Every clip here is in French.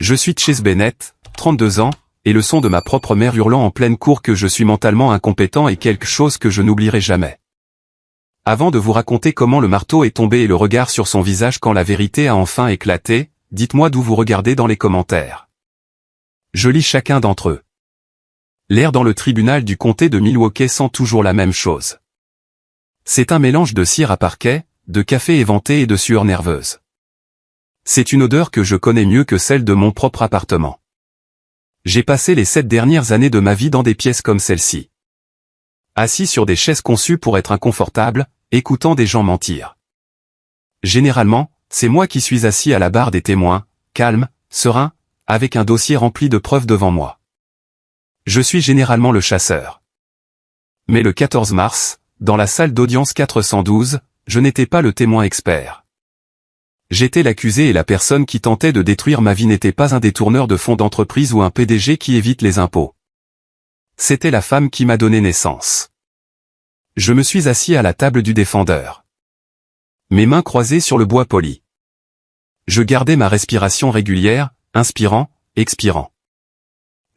Je suis Chase Bennett, 32 ans, et le son de ma propre mère hurlant en pleine cour que je suis mentalement incompétent est quelque chose que je n'oublierai jamais. Avant de vous raconter comment le marteau est tombé et le regard sur son visage quand la vérité a enfin éclaté, dites-moi d'où vous regardez dans les commentaires. Je lis chacun d'entre eux. L'air dans le tribunal du comté de Milwaukee sent toujours la même chose. C'est un mélange de cire à parquet, de café éventé et de sueur nerveuse. C'est une odeur que je connais mieux que celle de mon propre appartement. J'ai passé les 7 dernières années de ma vie dans des pièces comme celle-ci. Assis sur des chaises conçues pour être inconfortables, écoutant des gens mentir. Généralement, c'est moi qui suis assis à la barre des témoins, calme, serein, avec un dossier rempli de preuves devant moi. Je suis généralement le chasseur. Mais le 14 mars, dans la salle d'audience 412, je n'étais pas le témoin expert. J'étais l'accusé et la personne qui tentait de détruire ma vie n'était pas un détourneur de fonds d'entreprise ou un PDG qui évite les impôts. C'était la femme qui m'a donné naissance. Je me suis assis à la table du défendeur. Mes mains croisées sur le bois poli. Je gardais ma respiration régulière, inspirant, expirant.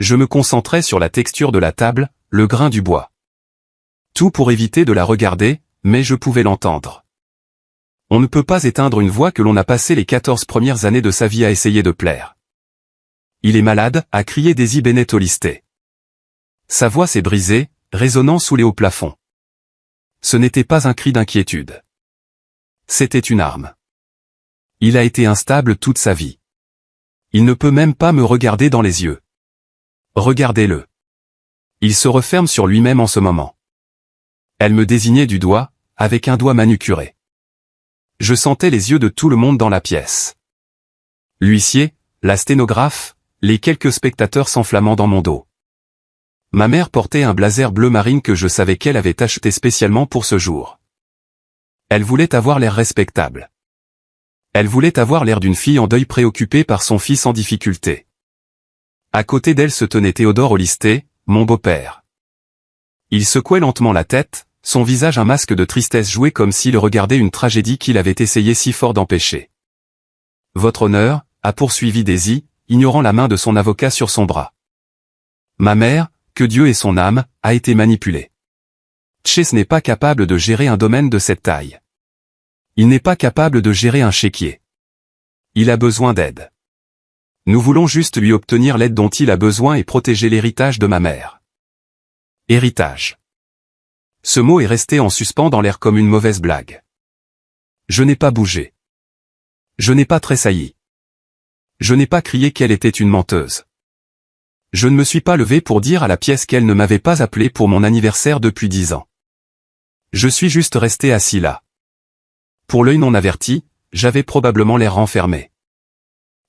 Je me concentrais sur la texture de la table, le grain du bois. Tout pour éviter de la regarder, mais je pouvais l'entendre. On ne peut pas éteindre une voix que l'on a passé les 14 premières années de sa vie à essayer de plaire. Il est malade, a crié Daisy Bennett au listé. Sa voix s'est brisée, résonnant sous les hauts plafonds. Ce n'était pas un cri d'inquiétude. C'était une arme. Il a été instable toute sa vie. Il ne peut même pas me regarder dans les yeux. Regardez-le. Il se referme sur lui-même en ce moment. Elle me désignait du doigt, avec un doigt manucuré. Je sentais les yeux de tout le monde dans la pièce. L'huissier, la sténographe, les quelques spectateurs s'enflammant dans mon dos. Ma mère portait un blazer bleu marine que je savais qu'elle avait acheté spécialement pour ce jour. Elle voulait avoir l'air respectable. Elle voulait avoir l'air d'une fille en deuil préoccupée par son fils en difficulté. À côté d'elle se tenait Théodore Olisté, mon beau-père. Il secouait lentement la tête, son visage un masque de tristesse joué comme s'il regardait une tragédie qu'il avait essayé si fort d'empêcher. « Votre honneur » a poursuivi Daisy, ignorant la main de son avocat sur son bras. Ma mère, que Dieu ait son âme, a été manipulée. Chase n'est pas capable de gérer un domaine de cette taille. Il n'est pas capable de gérer un chéquier. Il a besoin d'aide. Nous voulons juste lui obtenir l'aide dont il a besoin et protéger l'héritage de ma mère. Héritage. Ce mot est resté en suspens dans l'air comme une mauvaise blague. Je n'ai pas bougé. Je n'ai pas tressailli. Je n'ai pas crié qu'elle était une menteuse. Je ne me suis pas levé pour dire à la pièce qu'elle ne m'avait pas appelé pour mon anniversaire depuis 10 ans. Je suis juste resté assis là. Pour l'œil non averti, j'avais probablement l'air renfermé.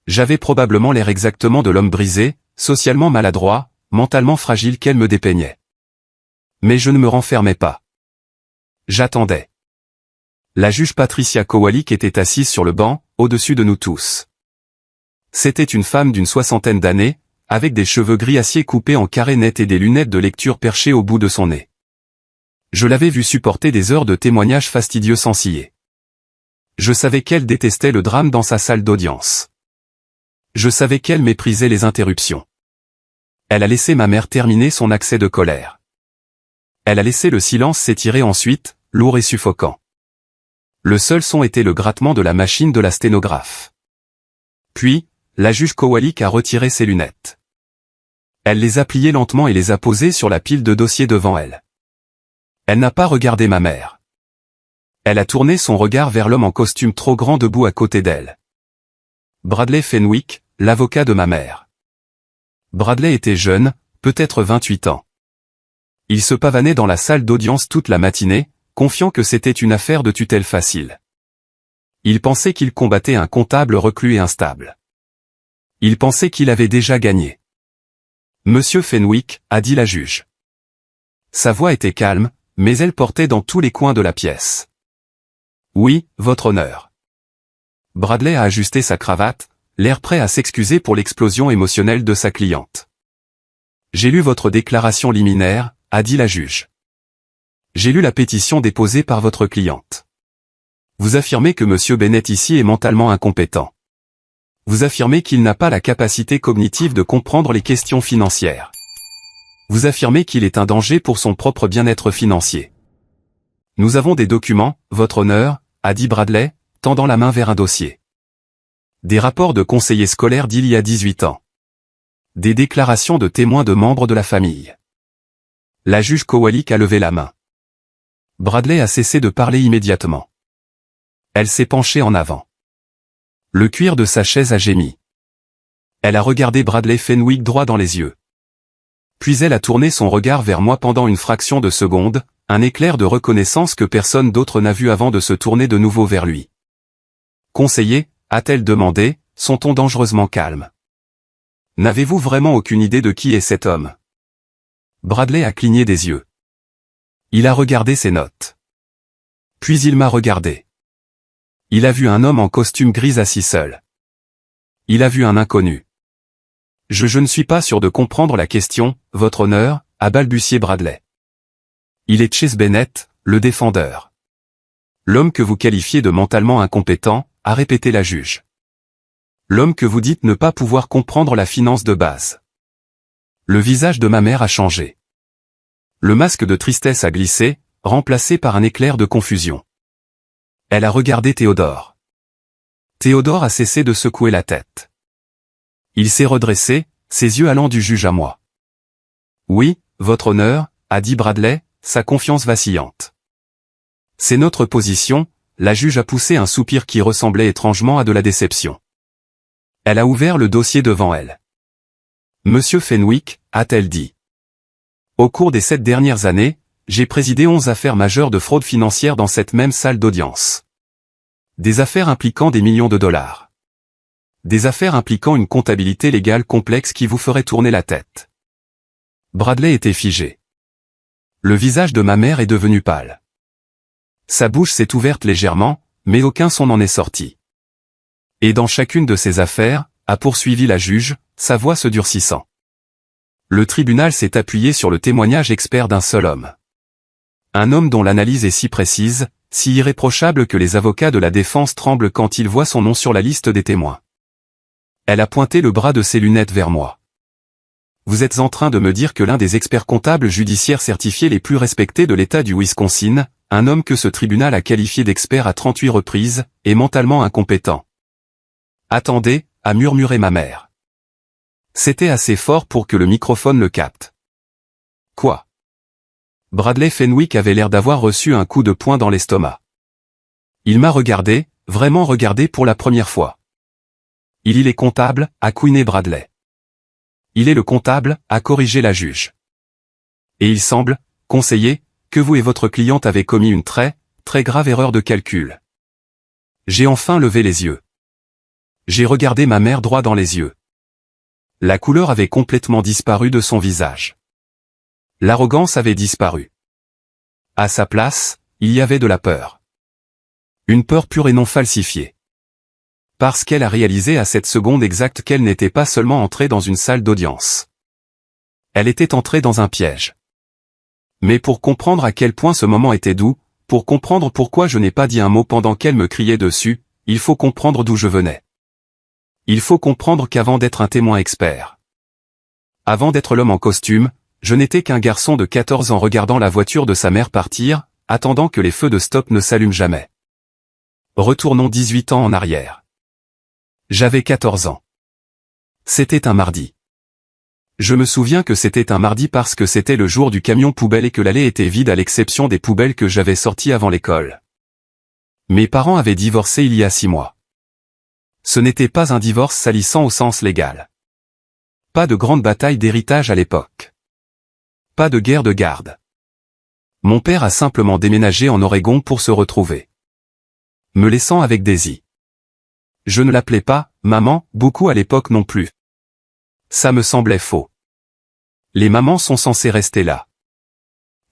J'avais probablement l'air exactement de l'homme brisé, socialement maladroit, mentalement fragile qu'elle me dépeignait. Mais je ne me renfermais pas. J'attendais. La juge Patricia Kowalik était assise sur le banc, au-dessus de nous tous. C'était une femme d'une 60aine d'années, avec des cheveux gris acier coupés en carrés nets et des lunettes de lecture perchées au bout de son nez. Je l'avais vue supporter des heures de témoignages fastidieux sans ciller. Je savais qu'elle détestait le drame dans sa salle d'audience. Je savais qu'elle méprisait les interruptions. Elle a laissé ma mère terminer son accès de colère. Elle a laissé le silence s'étirer ensuite, lourd et suffocant. Le seul son était le grattement de la machine de la sténographe. Puis, la juge Kowalik a retiré ses lunettes. Elle les a pliées lentement et les a posées sur la pile de dossiers devant elle. Elle n'a pas regardé ma mère. Elle a tourné son regard vers l'homme en costume trop grand debout à côté d'elle. Bradley Fenwick, l'avocat de ma mère. Bradley était jeune, peut-être 28 ans. Il se pavanait dans la salle d'audience toute la matinée, confiant que c'était une affaire de tutelle facile. Il pensait qu'il combattait un comptable reclus et instable. Il pensait qu'il avait déjà gagné. « Monsieur Fenwick » a dit la juge. Sa voix était calme, mais elle portait dans tous les coins de la pièce. « Oui, votre honneur. » Bradley a ajusté sa cravate, l'air prêt à s'excuser pour l'explosion émotionnelle de sa cliente. « J'ai lu votre déclaration liminaire » a dit la juge. J'ai lu la pétition déposée par votre cliente. Vous affirmez que Monsieur Bennett ici est mentalement incompétent. Vous affirmez qu'il n'a pas la capacité cognitive de comprendre les questions financières. Vous affirmez qu'il est un danger pour son propre bien-être financier. Nous avons des documents, votre honneur, a dit Bradley, tendant la main vers un dossier. Des rapports de conseillers scolaires d'il y a 18 ans. Des déclarations de témoins de membres de la famille. La juge Kowalik a levé la main. Bradley a cessé de parler immédiatement. Elle s'est penchée en avant. Le cuir de sa chaise a gémi. Elle a regardé Bradley Fenwick droit dans les yeux. Puis elle a tourné son regard vers moi pendant une fraction de seconde, un éclair de reconnaissance que personne d'autre n'a vu avant de se tourner de nouveau vers lui. Conseiller, a-t-elle demandé, son ton dangereusement calme. N'avez-vous vraiment aucune idée de qui est cet homme? Bradley a cligné des yeux. Il a regardé ses notes. Puis il m'a regardé. Il a vu un homme en costume gris assis seul. Il a vu un inconnu. Je ne suis pas sûr de comprendre la question, votre honneur, a balbutié Bradley. Il est Chase Bennett, le défendeur. L'homme que vous qualifiez de mentalement incompétent, a répété la juge. L'homme que vous dites ne pas pouvoir comprendre la finance de base. Le visage de ma mère a changé. Le masque de tristesse a glissé, remplacé par un éclair de confusion. Elle a regardé Théodore. Théodore a cessé de secouer la tête. Il s'est redressé, ses yeux allant du juge à moi. Oui, votre honneur, a dit Bradley, sa confiance vacillante. C'est notre position, la juge a poussé un soupir qui ressemblait étrangement à de la déception. Elle a ouvert le dossier devant elle. Monsieur Fenwick, a-t-elle dit. Au cours des 7 dernières années, j'ai présidé 11 affaires majeures de fraude financière dans cette même salle d'audience. Des affaires impliquant des millions de dollars. Des affaires impliquant une comptabilité légale complexe qui vous ferait tourner la tête. Bradley était figé. Le visage de ma mère est devenu pâle. Sa bouche s'est ouverte légèrement, mais aucun son n'en est sorti. Et dans chacune de ces affaires, a poursuivi la juge, sa voix se durcissant. Le tribunal s'est appuyé sur le témoignage expert d'un seul homme. Un homme dont l'analyse est si précise, si irréprochable que les avocats de la défense tremblent quand ils voient son nom sur la liste des témoins. Elle a pointé le bras de ses lunettes vers moi. Vous êtes en train de me dire que l'un des experts comptables judiciaires certifiés les plus respectés de l'État du Wisconsin, un homme que ce tribunal a qualifié d'expert à 38 reprises, est mentalement incompétent. Attendez, a murmuré ma mère. C'était assez fort pour que le microphone le capte. Quoi? Bradley Fenwick avait l'air d'avoir reçu un coup de poing dans l'estomac. Il m'a regardé, vraiment regardé pour la première fois. Il est comptable, a couiné Bradley. Il est le comptable, a corrigé la juge. Et il semble, conseiller, que vous et votre cliente avez commis une très grave erreur de calcul. J'ai enfin levé les yeux. J'ai regardé ma mère droit dans les yeux. La couleur avait complètement disparu de son visage. L'arrogance avait disparu. À sa place, il y avait de la peur. Une peur pure et non falsifiée. Parce qu'elle a réalisé à cette seconde exacte qu'elle n'était pas seulement entrée dans une salle d'audience. Elle était entrée dans un piège. Mais pour comprendre à quel point ce moment était doux, pour comprendre pourquoi je n'ai pas dit un mot pendant qu'elle me criait dessus, il faut comprendre d'où je venais. Il faut comprendre qu'avant d'être un témoin expert, avant d'être l'homme en costume, je n'étais qu'un garçon de 14 ans regardant la voiture de sa mère partir, attendant que les feux de stop ne s'allument jamais. Retournons 18 ans en arrière. J'avais 14 ans. C'était un mardi. Je me souviens que c'était un mardi parce que c'était le jour du camion poubelle et que l'allée était vide à l'exception des poubelles que j'avais sorties avant l'école. Mes parents avaient divorcé il y a 6 mois. Ce n'était pas un divorce salissant au sens légal. Pas de grande bataille d'héritage à l'époque. Pas de guerre de garde. Mon père a simplement déménagé en Oregon pour se retrouver. Me laissant avec Daisy. Je ne l'appelais pas « maman » beaucoup à l'époque non plus. Ça me semblait faux. Les mamans sont censées rester là.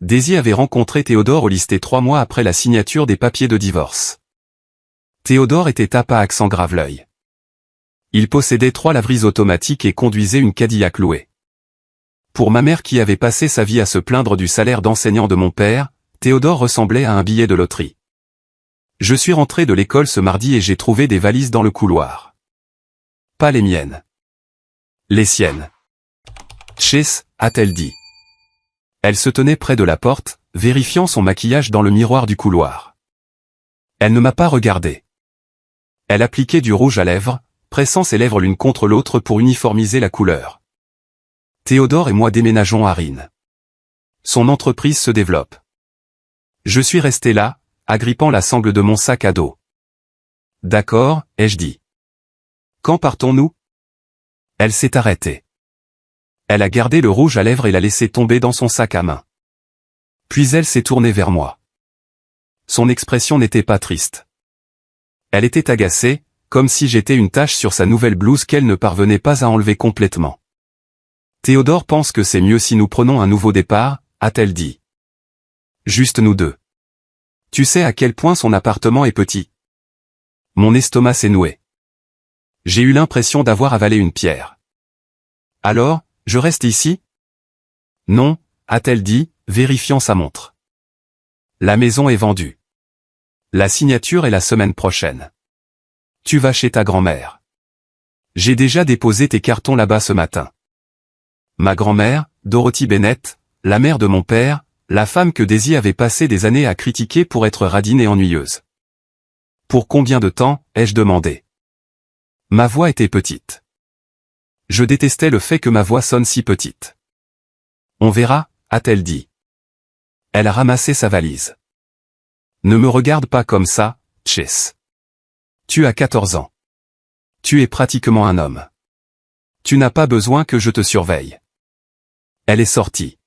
Daisy avait rencontré Théodore au lycée 3 mois après la signature des papiers de divorce. Théodore était à accent Graveleuil. Il possédait 3 laveries automatiques et conduisait une Cadillac louée. Pour ma mère qui avait passé sa vie à se plaindre du salaire d'enseignant de mon père, Théodore ressemblait à un billet de loterie. Je suis rentré de l'école ce mardi et j'ai trouvé des valises dans le couloir. Pas les miennes. Les siennes. Chase, a-t-elle dit. Elle se tenait près de la porte, vérifiant son maquillage dans le miroir du couloir. Elle ne m'a pas regardé. Elle appliquait du rouge à lèvres, pressant ses lèvres l'une contre l'autre pour uniformiser la couleur. Théodore et moi déménageons à Rennes. Son entreprise se développe. Je suis resté là, agrippant la sangle de mon sac à dos. D'accord, ai-je dit. Quand partons-nous? Elle s'est arrêtée. Elle a gardé le rouge à lèvres et l'a laissé tomber dans son sac à main. Puis elle s'est tournée vers moi. Son expression n'était pas triste. Elle était agacée, comme si j'étais une tache sur sa nouvelle blouse qu'elle ne parvenait pas à enlever complètement. Théodore pense que c'est mieux si nous prenons un nouveau départ, a-t-elle dit. Juste nous deux. Tu sais à quel point son appartement est petit. Mon estomac s'est noué. J'ai eu l'impression d'avoir avalé une pierre. Alors, je reste ici? Non, a-t-elle dit, vérifiant sa montre. La maison est vendue. La signature est la semaine prochaine. Tu vas chez ta grand-mère. J'ai déjà déposé tes cartons là-bas ce matin. Ma grand-mère, Dorothy Bennett, la mère de mon père, la femme que Daisy avait passé des années à critiquer pour être radine et ennuyeuse. Pour combien de temps, ai-je demandé. Ma voix était petite. Je détestais le fait que ma voix sonne si petite. On verra, a-t-elle dit. Elle a ramassé sa valise. Ne me regarde pas comme ça, Chase. Tu as 14 ans. Tu es pratiquement un homme. Tu n'as pas besoin que je te surveille. Elle est sortie.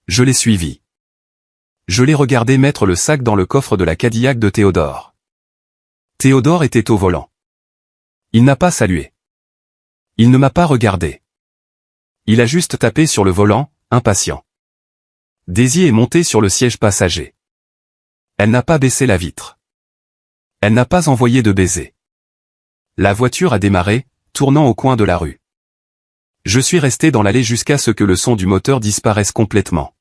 Je l'ai suivie. Je l'ai regardé mettre le sac dans le coffre de la Cadillac de Théodore. Théodore était au volant. Il n'a pas salué. Il ne m'a pas regardé. Il a juste tapé sur le volant, impatient. Daisy est montée sur le siège passager. Elle n'a pas baissé la vitre. Elle n'a pas envoyé de baiser. La voiture a démarré, tournant au coin de la rue. Je suis resté dans l'allée jusqu'à ce que le son du moteur disparaisse complètement.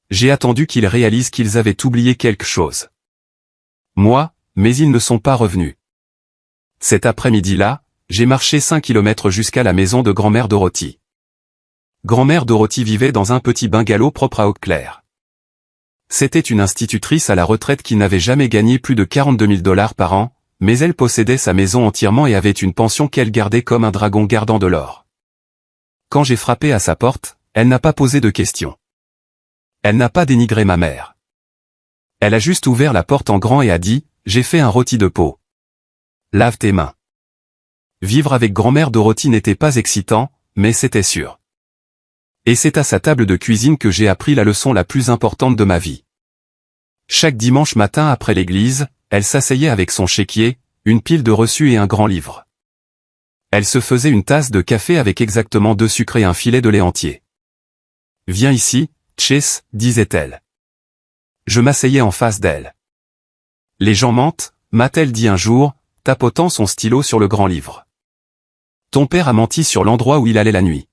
J'ai attendu qu'ils réalisent qu'ils avaient oublié quelque chose. Moi, mais ils ne sont pas revenus. Cet après-midi-là, j'ai marché 5 kilomètres jusqu'à la maison de grand-mère Dorothy. Grand-mère Dorothy vivait dans un petit bungalow propre à Eau-Claire. C'était une institutrice à la retraite qui n'avait jamais gagné plus de 42 000 $ par an, mais elle possédait sa maison entièrement et avait une pension qu'elle gardait comme un dragon gardant de l'or. Quand j'ai frappé à sa porte, elle n'a pas posé de questions. Elle n'a pas dénigré ma mère. Elle a juste ouvert la porte en grand et a dit, « J'ai fait un rôti de peau. Lave tes mains. » Vivre avec grand-mère Dorothy n'était pas excitant, mais c'était sûr. Et c'est à sa table de cuisine que j'ai appris la leçon la plus importante de ma vie. Chaque dimanche matin après l'église, elle s'asseyait avec son chéquier, une pile de reçus et un grand livre. Elle se faisait une tasse de café avec exactement 2 sucres et un filet de lait entier. « Viens ici, Chase, disait-elle. Je m'asseyais en face d'elle. « Les gens mentent, m'a-t-elle dit un jour, tapotant son stylo sur le grand livre. Ton père a menti sur l'endroit où il allait la nuit.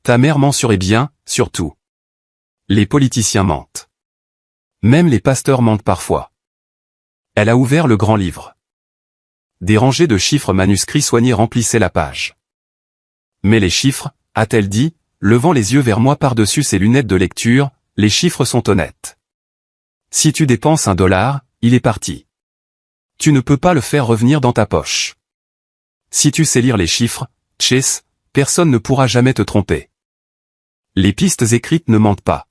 Ta mère mensurait bien, surtout. Les politiciens mentent. Même les pasteurs mentent parfois. » Elle a ouvert le grand livre. Des rangées de chiffres manuscrits soignés remplissaient la page. « Mais les chiffres, a-t-elle dit, levant les yeux vers moi par-dessus ses lunettes de lecture, les chiffres sont honnêtes. Si tu dépenses $1, il est parti. Tu ne peux pas le faire revenir dans ta poche. Si tu sais lire les chiffres, Chase, personne ne pourra jamais te tromper. Les pistes écrites ne mentent pas. »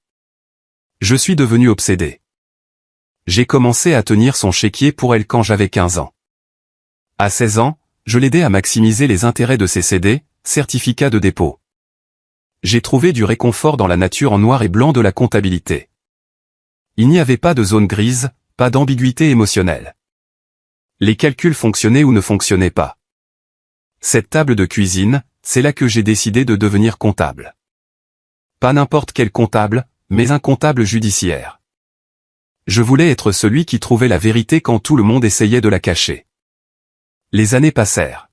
Je suis devenu obsédé. J'ai commencé à tenir son chéquier pour elle quand j'avais 15 ans. À 16 ans, je l'aidais à maximiser les intérêts de ses CD, certificats de dépôt. J'ai trouvé du réconfort dans la nature en noir et blanc de la comptabilité. Il n'y avait pas de zone grise, pas d'ambiguïté émotionnelle. Les calculs fonctionnaient ou ne fonctionnaient pas. Cette table de cuisine, c'est là que j'ai décidé de devenir comptable. Pas n'importe quel comptable, mais un comptable judiciaire. Je voulais être celui qui trouvait la vérité quand tout le monde essayait de la cacher. Les années passèrent.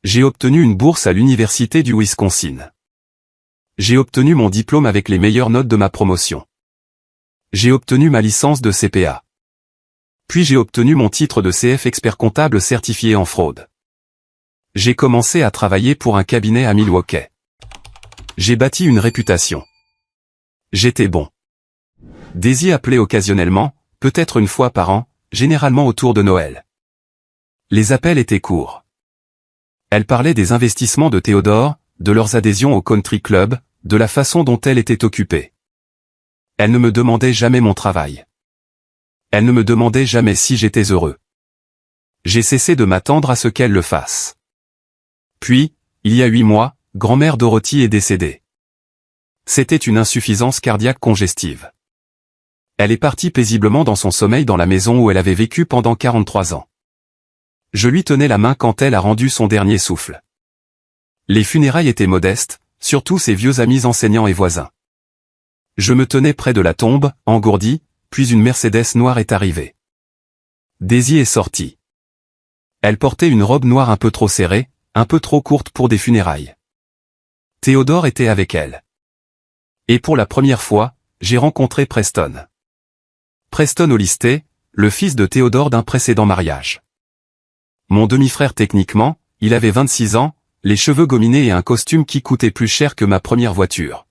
J'ai obtenu une bourse à l'université du Wisconsin. J'ai obtenu mon diplôme avec les meilleures notes de ma promotion. J'ai obtenu ma licence de CPA. Puis j'ai obtenu mon titre de CF expert comptable certifié en fraude. J'ai commencé à travailler pour un cabinet à Milwaukee. J'ai bâti une réputation. J'étais bon. Daisy appelait occasionnellement, peut-être une fois par an, généralement autour de Noël. Les appels étaient courts. Elle parlait des investissements de Théodore, de leurs adhésions au country club, de la façon dont elle était occupée. Elle ne me demandait jamais mon travail. Elle ne me demandait jamais si j'étais heureux. J'ai cessé de m'attendre à ce qu'elle le fasse. Puis, il y a 8 mois, grand-mère Dorothy est décédée. C'était une insuffisance cardiaque congestive. Elle est partie paisiblement dans son sommeil dans la maison où elle avait vécu pendant 43 ans. Je lui tenais la main quand elle a rendu son dernier souffle. Les funérailles étaient modestes, surtout ses vieux amis enseignants et voisins. Je me tenais près de la tombe, engourdi, puis une Mercedes noire est arrivée. Daisy est sortie. Elle portait une robe noire un peu trop serrée, un peu trop courte pour des funérailles. Théodore était avec elle. Et pour la première fois, j'ai rencontré Preston. Preston Hollister, le fils de Théodore d'un précédent mariage. Mon demi-frère techniquement, il avait 26 ans, les cheveux gominés et un costume qui coûtait plus cher que ma première voiture.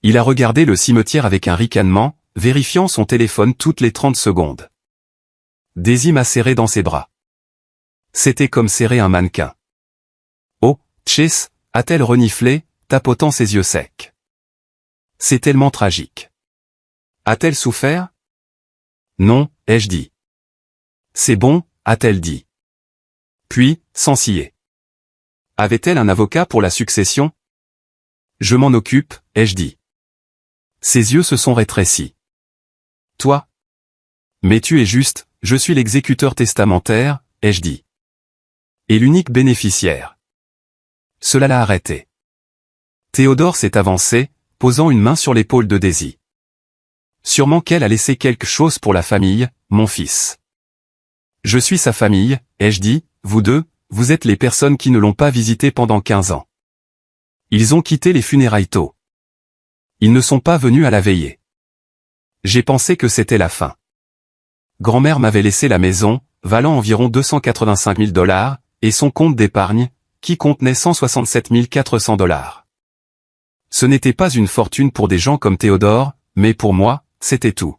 Il a regardé le cimetière avec un ricanement, vérifiant son téléphone toutes les 30 secondes. Daisy m'a serré dans ses bras. C'était comme serrer un mannequin. Oh, Chase, a-t-elle reniflé, tapotant ses yeux secs. C'est tellement tragique. A-t-elle souffert? Non, ai-je dit. C'est bon, a-t-elle dit. Puis, sans ciller. Avait-elle un avocat pour la succession? Je m'en occupe, ai-je dit. Ses yeux se sont rétrécis. Toi? Mais tu es juste, je suis l'exécuteur testamentaire, ai-je dit. Et l'unique bénéficiaire. Cela l'a arrêté. Théodore s'est avancé, posant une main sur l'épaule de Daisy. Sûrement qu'elle a laissé quelque chose pour la famille, mon fils. Je suis sa famille, ai-je dit, vous deux, vous êtes les personnes qui ne l'ont pas visité pendant 15 ans. Ils ont quitté les funérailles tôt. Ils ne sont pas venus à la veillée. J'ai pensé que c'était la fin. Grand-mère m'avait laissé la maison, valant environ 285 000 $, et son compte d'épargne, qui contenait 167 400 $. Ce n'était pas une fortune pour des gens comme Théodore, mais pour moi, c'était tout.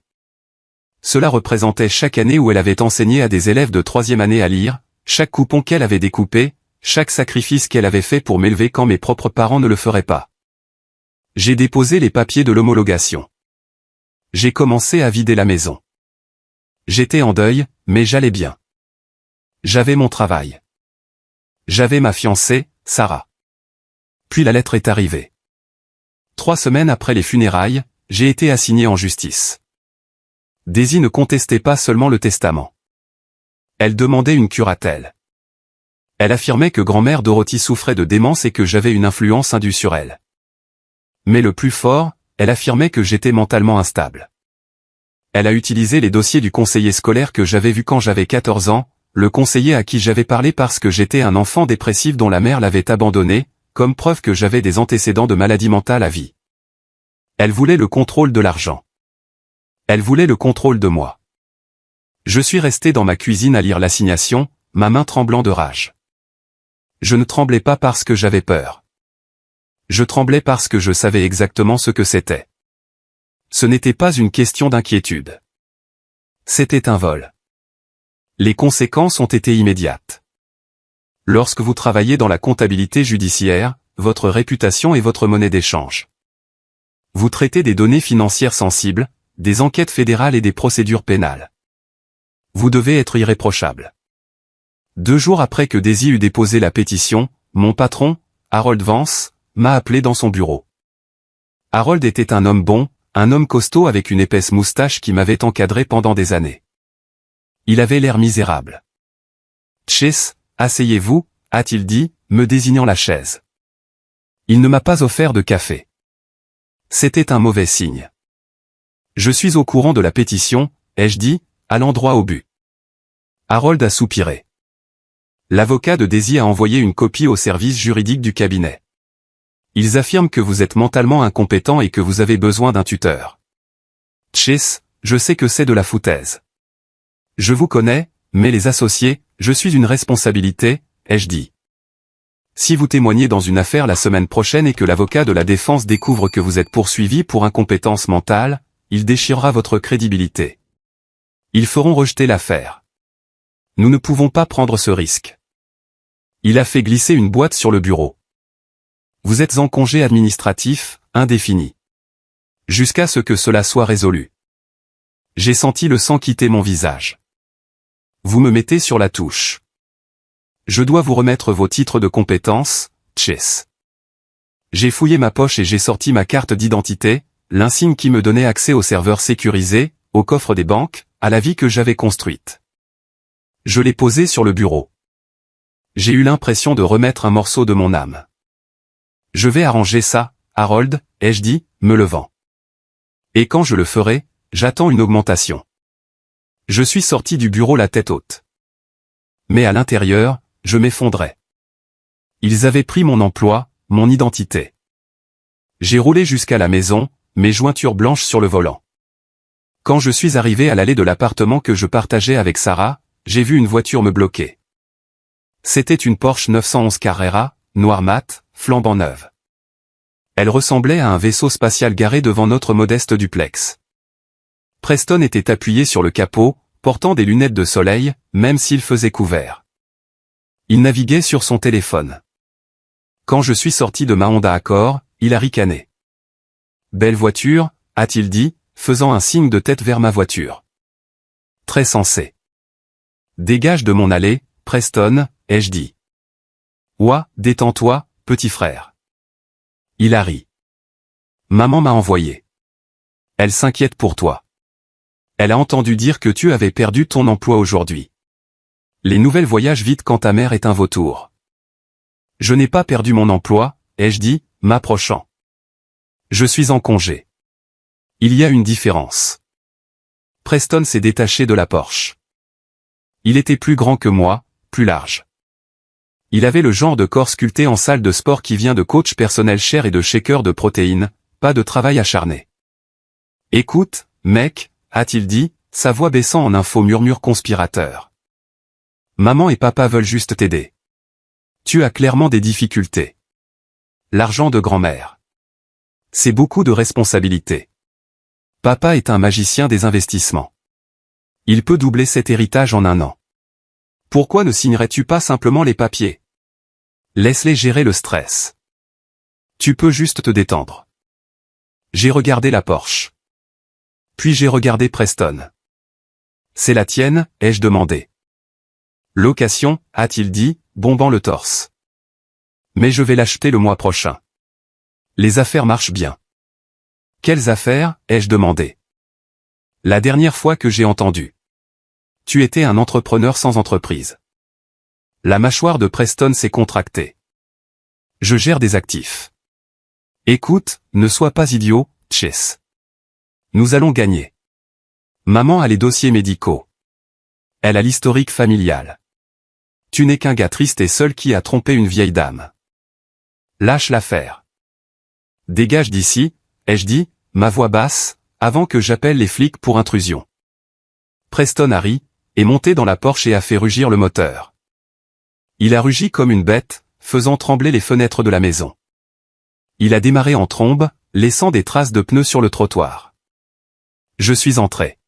Cela représentait chaque année où elle avait enseigné à des élèves de 3e année à lire, chaque coupon qu'elle avait découpé, chaque sacrifice qu'elle avait fait pour m'élever quand mes propres parents ne le feraient pas. J'ai déposé les papiers de l'homologation. J'ai commencé à vider la maison. J'étais en deuil, mais j'allais bien. J'avais mon travail. J'avais ma fiancée, Sarah. Puis la lettre est arrivée. 3 semaines après les funérailles, j'ai été assigné en justice. Daisy ne contestait pas seulement le testament. Elle demandait une curatelle. Elle affirmait que grand-mère Dorothy souffrait de démence et que j'avais une influence indue sur elle. Mais le plus fort, elle affirmait que j'étais mentalement instable. Elle a utilisé les dossiers du conseiller scolaire que j'avais vu quand j'avais 14 ans, le conseiller à qui j'avais parlé parce que j'étais un enfant dépressif dont la mère l'avait abandonné, comme preuve que j'avais des antécédents de maladie mentale à vie. Elle voulait le contrôle de l'argent. Elle voulait le contrôle de moi. Je suis resté dans ma cuisine à lire l'assignation, ma main tremblant de rage. Je ne tremblais pas parce que j'avais peur. Je tremblais parce que je savais exactement ce que c'était. Ce n'était pas une question d'inquiétude. C'était un vol. Les conséquences ont été immédiates. Lorsque vous travaillez dans la comptabilité judiciaire, votre réputation est votre monnaie d'échange. Vous traitez des données financières sensibles, des enquêtes fédérales et des procédures pénales. Vous devez être irréprochable. 2 jours après que Daisy eut déposé la pétition, mon patron, Harold Vance, m'a appelé dans son bureau. Harold était un homme bon, un homme costaud avec une épaisse moustache qui m'avait encadré pendant des années. Il avait l'air misérable. « Chase, asseyez-vous » a-t-il dit, me désignant la chaise. Il ne m'a pas offert de café. C'était un mauvais signe. Je suis au courant de la pétition, ai-je dit, allant droit au but. Harold a soupiré. L'avocat de Daisy a envoyé une copie au service juridique du cabinet. Ils affirment que vous êtes mentalement incompétent et que vous avez besoin d'un tuteur. Chase, je sais que c'est de la foutaise. Je vous connais, mais les associés, je suis une responsabilité, ai-je dit. Si vous témoignez dans une affaire la semaine prochaine et que l'avocat de la défense découvre que vous êtes poursuivi pour incompétence mentale, il déchirera votre crédibilité. Ils feront rejeter l'affaire. Nous ne pouvons pas prendre ce risque. Il a fait glisser une boîte sur le bureau. Vous êtes en congé administratif, indéfini. Jusqu'à ce que cela soit résolu. J'ai senti le sang quitter mon visage. Vous me mettez sur la touche. Je dois vous remettre vos titres de compétence, Chase. J'ai fouillé ma poche et j'ai sorti ma carte d'identité, l'insigne qui me donnait accès aux serveurs sécurisés, au coffre des banques, à la vie que j'avais construite. Je l'ai posé sur le bureau. J'ai eu l'impression de remettre un morceau de mon âme. Je vais arranger ça, Harold, ai-je dit, me levant. Et quand je le ferai, j'attends une augmentation. Je suis sorti du bureau la tête haute. Mais à l'intérieur, je m'effondrais. Ils avaient pris mon emploi, mon identité. J'ai roulé jusqu'à la maison, mes jointures blanches sur le volant. Quand je suis arrivé à l'allée de l'appartement que je partageais avec Sarah, j'ai vu une voiture me bloquer. C'était une Porsche 911 Carrera, noir mat, flambant neuve. Elle ressemblait à un vaisseau spatial garé devant notre modeste duplex. Preston était appuyé sur le capot, portant des lunettes de soleil, même s'il faisait couvert. Il naviguait sur son téléphone. Quand je suis sorti de ma Honda Accord, il a ricané. « Belle voiture », a-t-il dit, faisant un signe de tête vers ma voiture. Très sensé. « Dégage de mon allée, Preston », ai-je dit. « Ouah, détends-toi, petit frère. » Il a ri. « Maman m'a envoyé. Elle s'inquiète pour toi. Elle a entendu dire que tu avais perdu ton emploi aujourd'hui. Les nouvelles voyagent vite quand ta mère est un vautour. » Je n'ai pas perdu mon emploi, ai-je dit, m'approchant. Je suis en congé. Il y a une différence. Preston s'est détaché de la Porsche. Il était plus grand que moi, plus large. Il avait le genre de corps sculpté en salle de sport qui vient de coach personnel cher et de shaker de protéines, pas de travail acharné. « Écoute, mec », a-t-il dit, sa voix baissant en un faux murmure conspirateur. « Maman et papa veulent juste t'aider. Tu as clairement des difficultés. L'argent de grand-mère. C'est beaucoup de responsabilités. Papa est un magicien des investissements. Il peut doubler cet héritage en un an. Pourquoi ne signerais-tu pas simplement les papiers? Laisse-les gérer le stress. Tu peux juste te détendre. » J'ai regardé la Porsche. Puis j'ai regardé Preston. « C'est la tienne ?» ai-je demandé. « Location » a-t-il dit, bombant le torse. « Mais je vais l'acheter le mois prochain. Les affaires marchent bien. »« Quelles affaires ?» ai-je demandé. « La dernière fois que j'ai entendu. Tu étais un entrepreneur sans entreprise. » La mâchoire de Preston s'est contractée. « Je gère des actifs. »« Écoute, ne sois pas idiot, Chase. Nous allons gagner. Maman a les dossiers médicaux. Elle a l'historique familial. Tu n'es qu'un gars triste et seul qui a trompé une vieille dame. Lâche l'affaire. Dégage d'ici, ai-je dit, ma voix basse, avant que j'appelle les flics pour intrusion. Preston a ri, est monté dans la Porsche et a fait rugir le moteur. Il a rugi comme une bête, faisant trembler les fenêtres de la maison. Il a démarré en trombe, laissant des traces de pneus sur le trottoir. Je suis entré.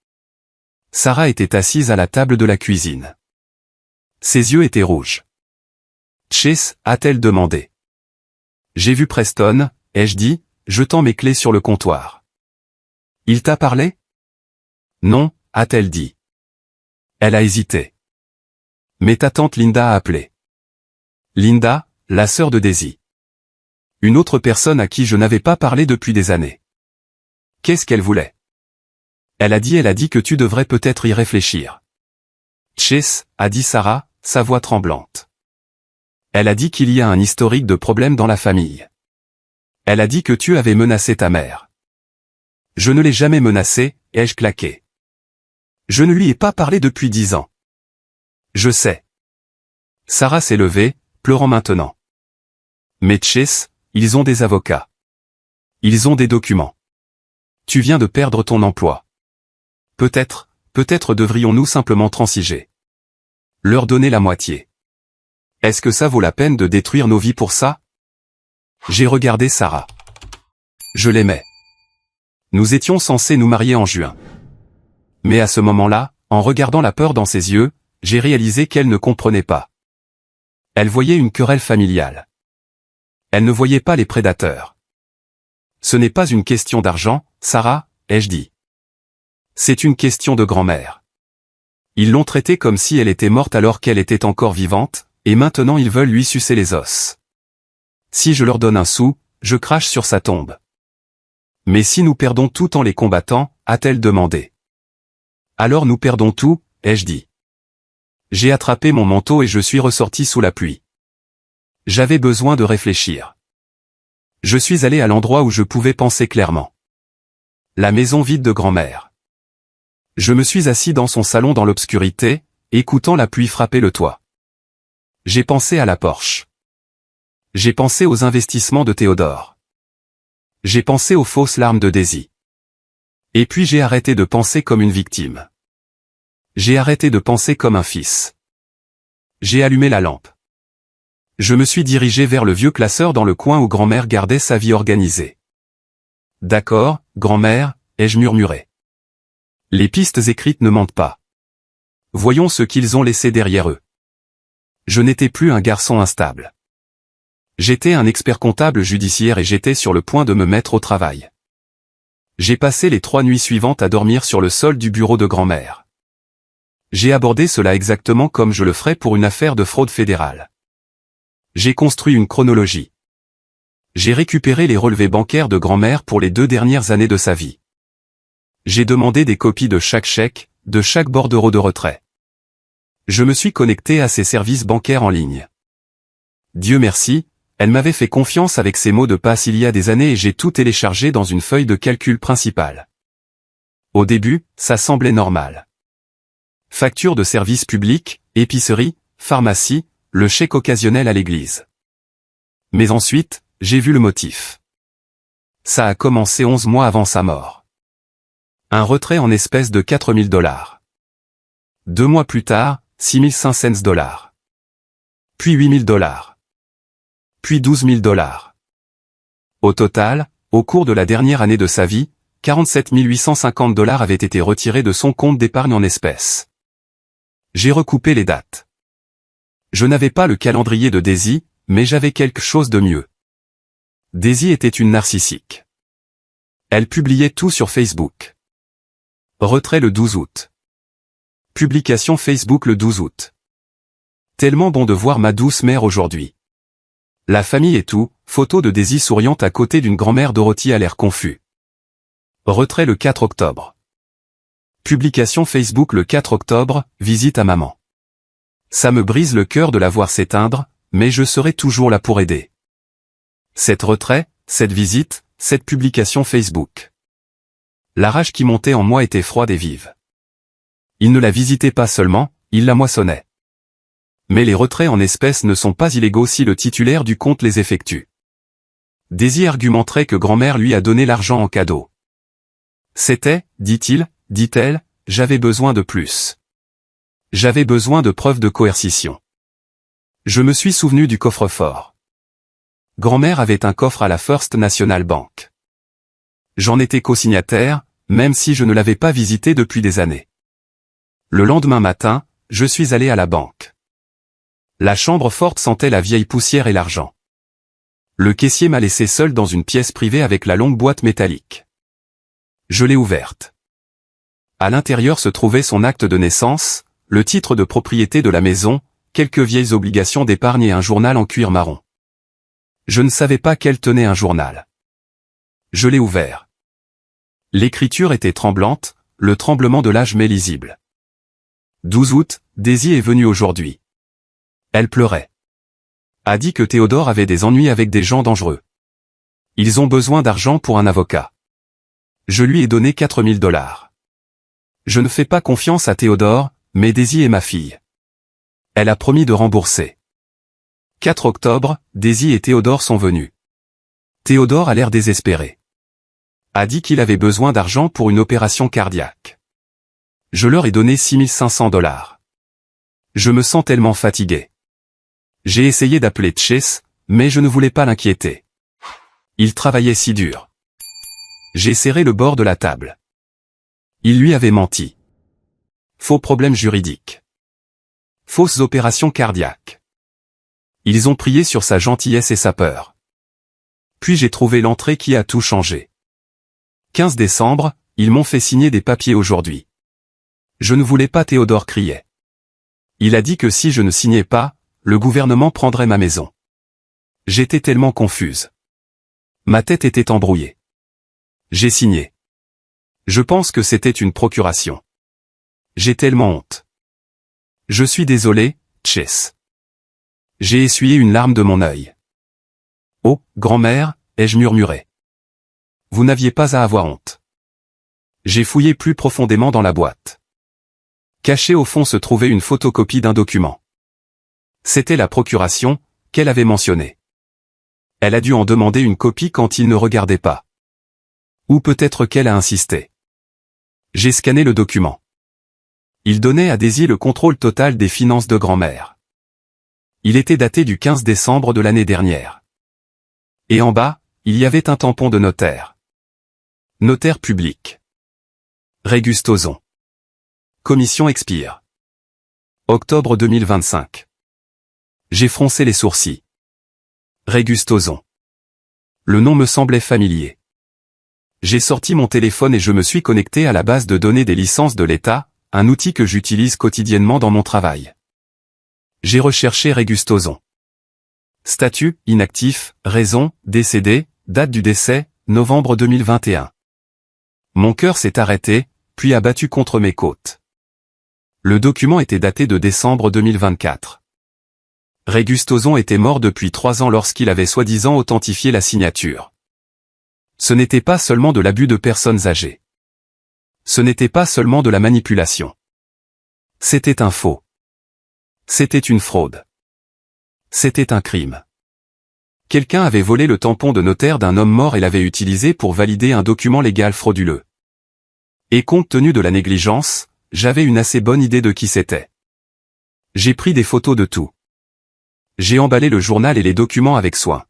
Sarah était assise à la table de la cuisine. Ses yeux étaient rouges. « Chase » a-t-elle demandé. J'ai vu Preston, ai-je dit, jetant mes clés sur le comptoir. Il t'a parlé? Non, a-t-elle dit. Elle a hésité. Mais ta tante Linda a appelé. Linda, la sœur de Daisy. Une autre personne à qui je n'avais pas parlé depuis des années. Qu'est-ce qu'elle voulait? Elle a dit que tu devrais peut-être y réfléchir. Chase, a dit Sarah, sa voix tremblante. Elle a dit qu'il y a un historique de problèmes dans la famille. Elle a dit que tu avais menacé ta mère. Je ne l'ai jamais menacée, ai-je claqué. Je ne lui ai pas parlé depuis 10 ans. Je sais. Sarah s'est levée, pleurant maintenant. Mais Chase, ils ont des avocats. Ils ont des documents. Tu viens de perdre ton emploi. Peut-être devrions-nous simplement transiger. Leur donner la moitié. Est-ce que ça vaut la peine de détruire nos vies pour ça? J'ai regardé Sarah. Je l'aimais. Nous étions censés nous marier en juin. Mais à ce moment-là, en regardant la peur dans ses yeux, j'ai réalisé qu'elle ne comprenait pas. Elle voyait une querelle familiale. Elle ne voyait pas les prédateurs. Ce n'est pas une question d'argent, Sarah, ai-je dit. C'est une question de grand-mère. Ils l'ont traitée comme si elle était morte alors qu'elle était encore vivante, et maintenant ils veulent lui sucer les os. Si je leur donne un sou, je crache sur sa tombe. Mais si nous perdons tout en les combattant, a-t-elle demandé. Alors nous perdons tout, ai-je dit. J'ai attrapé mon manteau et je suis ressorti sous la pluie. J'avais besoin de réfléchir. Je suis allé à l'endroit où je pouvais penser clairement. La maison vide de grand-mère. Je me suis assis dans son salon dans l'obscurité, écoutant la pluie frapper le toit. J'ai pensé à la Porsche. J'ai pensé aux investissements de Théodore. J'ai pensé aux fausses larmes de Daisy. Et puis j'ai arrêté de penser comme une victime. J'ai arrêté de penser comme un fils. J'ai allumé la lampe. Je me suis dirigé vers le vieux classeur dans le coin où grand-mère gardait sa vie organisée. D'accord, grand-mère, ai-je murmuré. Les pistes écrites ne mentent pas. Voyons ce qu'ils ont laissé derrière eux. Je n'étais plus un garçon instable. J'étais un expert comptable judiciaire et j'étais sur le point de me mettre au travail. J'ai passé les 3 nuits suivantes à dormir sur le sol du bureau de grand-mère. J'ai abordé cela exactement comme je le ferais pour une affaire de fraude fédérale. J'ai construit une chronologie. J'ai récupéré les relevés bancaires de grand-mère pour les 2 dernières années de sa vie. J'ai demandé des copies de chaque chèque, de chaque bordereau de retrait. Je me suis connecté à ses services bancaires en ligne. Dieu merci, elle m'avait fait confiance avec ses mots de passe il y a des années et j'ai tout téléchargé dans une feuille de calcul principale. Au début, ça semblait normal. Facture de service public, épicerie, pharmacie, le chèque occasionnel à l'église. Mais ensuite, j'ai vu le motif. Ça a commencé 11 mois avant sa mort. Un retrait en espèces de $4000. 2 mois plus tard, $6500. Puis $8000. Puis $12000. Au total, au cours de la dernière année de sa vie, $47 850 avaient été retirés de son compte d'épargne en espèces. J'ai recoupé les dates. Je n'avais pas le calendrier de Daisy, mais j'avais quelque chose de mieux. Daisy était une narcissique. Elle publiait tout sur Facebook. Retrait le 12 août. Publication Facebook le 12 août. Tellement bon de voir ma douce mère aujourd'hui. La famille et tout, photo de Daisy souriant à côté d'une grand-mère Dorothy à l'air confus. Retrait le 4 octobre. Publication Facebook le 4 octobre, visite à maman. Ça me brise le cœur de la voir s'éteindre, mais je serai toujours là pour aider. Cette retrait, cette visite, cette publication Facebook. La rage qui montait en moi était froide et vive. Il ne la visitait pas seulement, il la moissonnait. Mais les retraits en espèces ne sont pas illégaux si le titulaire du compte les effectue. Daisy argumenterait que grand-mère lui a donné l'argent en cadeau. C'était, dit-elle, j'avais besoin de plus. J'avais besoin de preuves de coercition. Je me suis souvenu du coffre-fort. Grand-mère avait un coffre à la First National Bank. J'en étais co-signataire, même si je ne l'avais pas visité depuis des années. Le lendemain matin, je suis allé à la banque. La chambre forte sentait la vieille poussière et l'argent. Le caissier m'a laissé seul dans une pièce privée avec la longue boîte métallique. Je l'ai ouverte. À l'intérieur se trouvait son acte de naissance, le titre de propriété de la maison, quelques vieilles obligations d'épargne et un journal en cuir marron. Je ne savais pas qu'elle tenait un journal. Je l'ai ouvert. L'écriture était tremblante, le tremblement de l'âge mais lisible. 12 août, Daisy est venue aujourd'hui. Elle pleurait. A dit que Théodore avait des ennuis avec des gens dangereux. Ils ont besoin d'argent pour un avocat. Je lui ai donné $4000. Je ne fais pas confiance à Théodore, mais Daisy est ma fille. Elle a promis de rembourser. 4 octobre, Daisy et Théodore sont venus. Théodore a l'air désespéré. A dit qu'il avait besoin d'argent pour une opération cardiaque. Je leur ai donné $6500. Je me sens tellement fatigué. J'ai essayé d'appeler Chase, mais je ne voulais pas l'inquiéter. Il travaillait si dur. J'ai serré le bord de la table. Il lui avait menti. Faux problèmes juridiques. Fausses opérations cardiaques. Ils ont prié sur sa gentillesse et sa peur. Puis j'ai trouvé l'entrée qui a tout changé. 15 décembre, ils m'ont fait signer des papiers aujourd'hui. Je ne voulais pas, Théodore criait. Il a dit que si je ne signais pas, le gouvernement prendrait ma maison. J'étais tellement confuse. Ma tête était embrouillée. J'ai signé. Je pense que c'était une procuration. J'ai tellement honte. Je suis désolé, Chase. J'ai essuyé une larme de mon œil. Oh, grand-mère, ai-je murmuré. Vous n'aviez pas à avoir honte. J'ai fouillé plus profondément dans la boîte. Cachée au fond se trouvait une photocopie d'un document. C'était la procuration, qu'elle avait mentionnée. Elle a dû en demander une copie quand il ne regardait pas. Ou peut-être qu'elle a insisté. J'ai scanné le document. Il donnait à Daisy le contrôle total des finances de grand-mère. Il était daté du 15 décembre de l'année dernière. Et en bas, il y avait un tampon de notaire. Notaire public. Régustozon. Commission expire. Octobre 2025. J'ai froncé les sourcils. Régustozon. Le nom me semblait familier. J'ai sorti mon téléphone et je me suis connecté à la base de données des licences de l'État, un outil que j'utilise quotidiennement dans mon travail. J'ai recherché Régustozon. Statut, inactif, raison, décédé, date du décès, novembre 2021. Mon cœur s'est arrêté, puis a battu contre mes côtes. Le document était daté de décembre 2024. Régustozon était mort depuis 3 ans lorsqu'il avait soi-disant authentifié la signature. Ce n'était pas seulement de l'abus de personnes âgées. Ce n'était pas seulement de la manipulation. C'était un faux. C'était une fraude. C'était un crime. Quelqu'un avait volé le tampon de notaire d'un homme mort et l'avait utilisé pour valider un document légal frauduleux. Et compte tenu de la négligence, j'avais une assez bonne idée de qui c'était. J'ai pris des photos de tout. J'ai emballé le journal et les documents avec soin.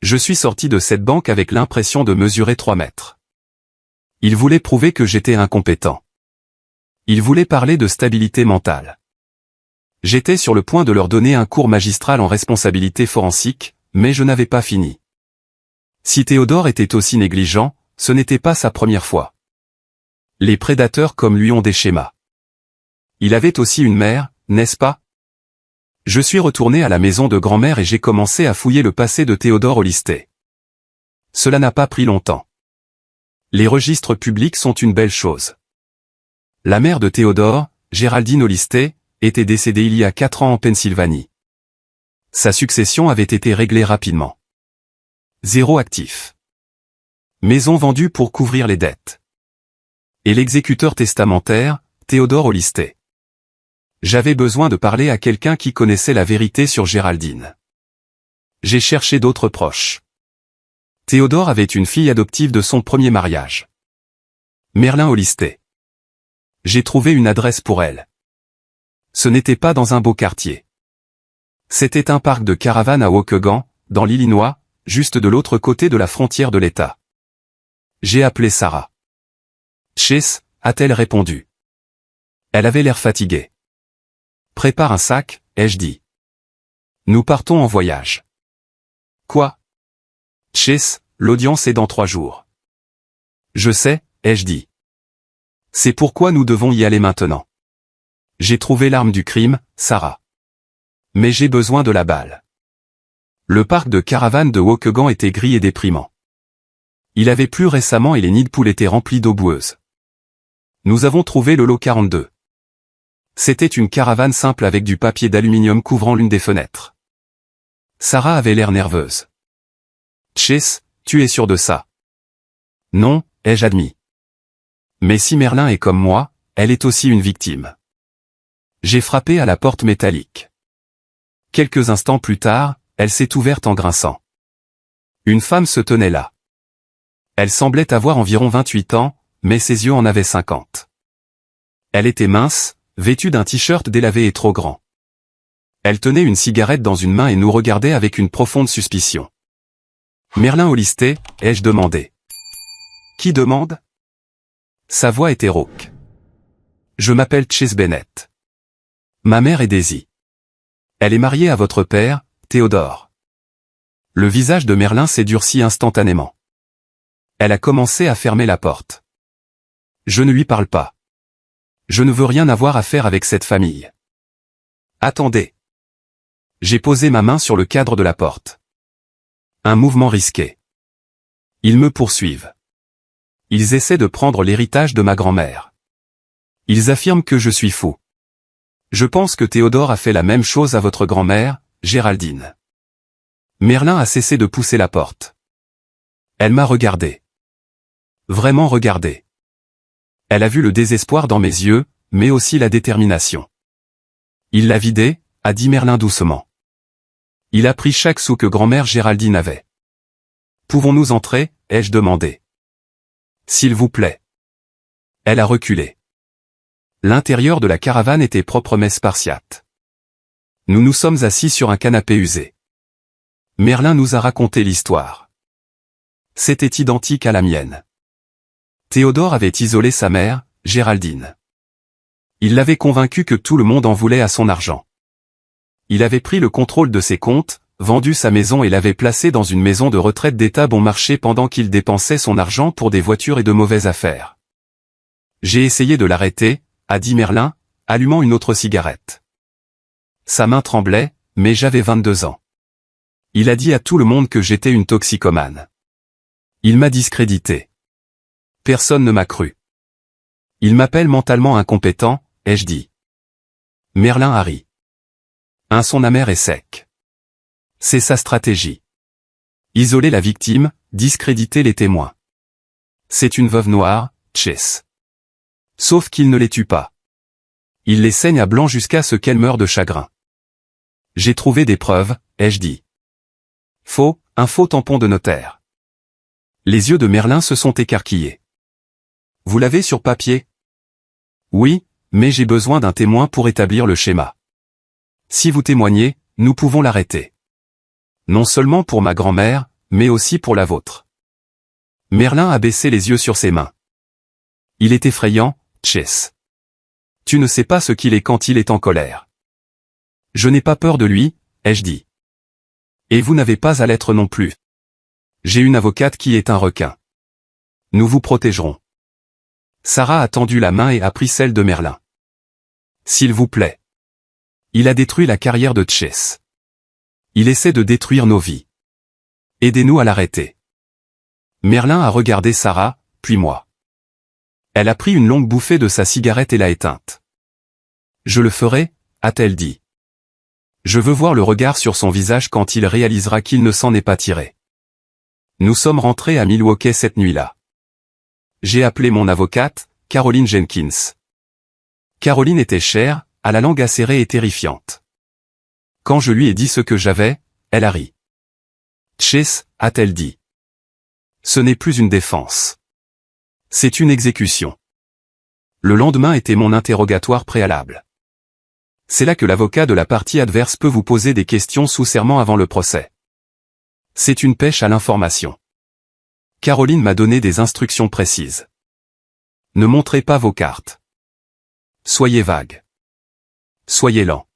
Je suis sorti de cette banque avec l'impression de mesurer 3 mètres. Il voulait prouver que j'étais incompétent. Il voulait parler de stabilité mentale. J'étais sur le point de leur donner un cours magistral en responsabilité forensique, mais je n'avais pas fini. Si Théodore était aussi négligent, ce n'était pas sa première fois. Les prédateurs comme lui ont des schémas. Il avait aussi une mère, n'est-ce pas? Je suis retourné à la maison de grand-mère et j'ai commencé à fouiller le passé de Théodore Olistey. Cela n'a pas pris longtemps. Les registres publics sont une belle chose. La mère de Théodore, Géraldine Olistey, était décédée il y a 4 ans en Pennsylvanie. Sa succession avait été réglée rapidement. 0 actif. Maison vendue pour couvrir les dettes. Et l'exécuteur testamentaire, Théodore Olistey. J'avais besoin de parler à quelqu'un qui connaissait la vérité sur Géraldine. J'ai cherché d'autres proches. Théodore avait une fille adoptive de son premier mariage. Merlin Olistey. J'ai trouvé une adresse pour elle. Ce n'était pas dans un beau quartier. C'était un parc de caravanes à Waukegan, dans l'Illinois, juste de l'autre côté de la frontière de l'État. J'ai appelé Sarah. Chase, a-t-elle répondu. Elle avait l'air fatiguée. Prépare un sac, ai-je dit. Nous partons en voyage. Quoi? Chase, l'audience est dans 3 jours. Je sais, ai-je dit. C'est pourquoi nous devons y aller maintenant. J'ai trouvé l'arme du crime, Sarah. Mais j'ai besoin de la balle. Le parc de caravanes de Waukegan était gris et déprimant. Il avait plu récemment et les nids de poules étaient remplis d'eau boueuse. Nous avons trouvé le lot 42. C'était une caravane simple avec du papier d'aluminium couvrant l'une des fenêtres. Sarah avait l'air nerveuse. Chase, tu es sûr de ça? Non, ai-je admis. Mais si Merlin est comme moi, elle est aussi une victime. J'ai frappé à la porte métallique. Quelques instants plus tard, elle s'est ouverte en grinçant. Une femme se tenait là. Elle semblait avoir environ 28 ans, mais ses yeux en avaient 50. Elle était mince, vêtue d'un t-shirt délavé et trop grand. Elle tenait une cigarette dans une main et nous regardait avec une profonde suspicion. Merlin Hollister, ai-je demandé. Qui demande? Sa voix était rauque. Je m'appelle Chase Bennett. Ma mère est Daisy. Elle est mariée à votre père, Théodore. Le visage de Merlin s'est durci instantanément. Elle a commencé à fermer la porte. Je ne lui parle pas. Je ne veux rien avoir à faire avec cette famille. Attendez. J'ai posé ma main sur le cadre de la porte. Un mouvement risqué. Ils me poursuivent. Ils essaient de prendre l'héritage de ma grand-mère. Ils affirment que je suis fou. Je pense que Théodore a fait la même chose à votre grand-mère, Géraldine. Merlin a cessé de pousser la porte. Elle m'a regardé. Vraiment regardé. Elle a vu le désespoir dans mes yeux, mais aussi la détermination. Il l'a vidé, a dit Merlin doucement. Il a pris chaque sou que grand-mère Géraldine avait. Pouvons-nous entrer, ai-je demandé. S'il vous plaît. Elle a reculé. L'intérieur de la caravane était propre mais spartiate. Nous nous sommes assis sur un canapé usé. Merlin nous a raconté l'histoire. C'était identique à la mienne. Théodore avait isolé sa mère, Géraldine. Il l'avait convaincu que tout le monde en voulait à son argent. Il avait pris le contrôle de ses comptes, vendu sa maison et l'avait placé dans une maison de retraite d'État bon marché pendant qu'il dépensait son argent pour des voitures et de mauvaises affaires. J'ai essayé de l'arrêter, a dit Merlin, allumant une autre cigarette. Sa main tremblait, mais j'avais 22 ans. Il a dit à tout le monde que j'étais une toxicomane. Il m'a discrédité. Personne ne m'a cru. Il m'appelle mentalement incompétent, ai-je dit. Merlin a ri. Un son amer et sec. C'est sa stratégie. Isoler la victime, discréditer les témoins. C'est une veuve noire, Chase. Sauf qu'il ne les tue pas. Il les saigne à blanc jusqu'à ce qu'elles meurent de chagrin. J'ai trouvé des preuves, ai-je dit. Faux, un faux tampon de notaire. Les yeux de Merlin se sont écarquillés. Vous l'avez sur papier? Oui, mais j'ai besoin d'un témoin pour établir le schéma. Si vous témoignez, nous pouvons l'arrêter. Non seulement pour ma grand-mère, mais aussi pour la vôtre. Merlin a baissé les yeux sur ses mains. Il est effrayant, Chase. Tu ne sais pas ce qu'il est quand il est en colère. Je n'ai pas peur de lui, ai-je dit. Et vous n'avez pas à l'être non plus. J'ai une avocate qui est un requin. Nous vous protégerons. Sarah a tendu la main et a pris celle de Merlin. S'il vous plaît. Il a détruit la carrière de Chase. Il essaie de détruire nos vies. Aidez-nous à l'arrêter. Merlin a regardé Sarah, puis moi. Elle a pris une longue bouffée de sa cigarette et l'a éteinte. Je le ferai, a-t-elle dit. Je veux voir le regard sur son visage quand il réalisera qu'il ne s'en est pas tiré. Nous sommes rentrés à Milwaukee cette nuit-là. J'ai appelé mon avocate, Caroline Jenkins. Caroline était chère, à la langue acérée et terrifiante. Quand je lui ai dit ce que j'avais, elle a ri. Chase, a-t-elle dit. Ce n'est plus une défense. C'est une exécution. Le lendemain était mon interrogatoire préalable. C'est là que l'avocat de la partie adverse peut vous poser des questions sous serment avant le procès. C'est une pêche à l'information. Caroline m'a donné des instructions précises. Ne montrez pas vos cartes. Soyez vague. Soyez lent.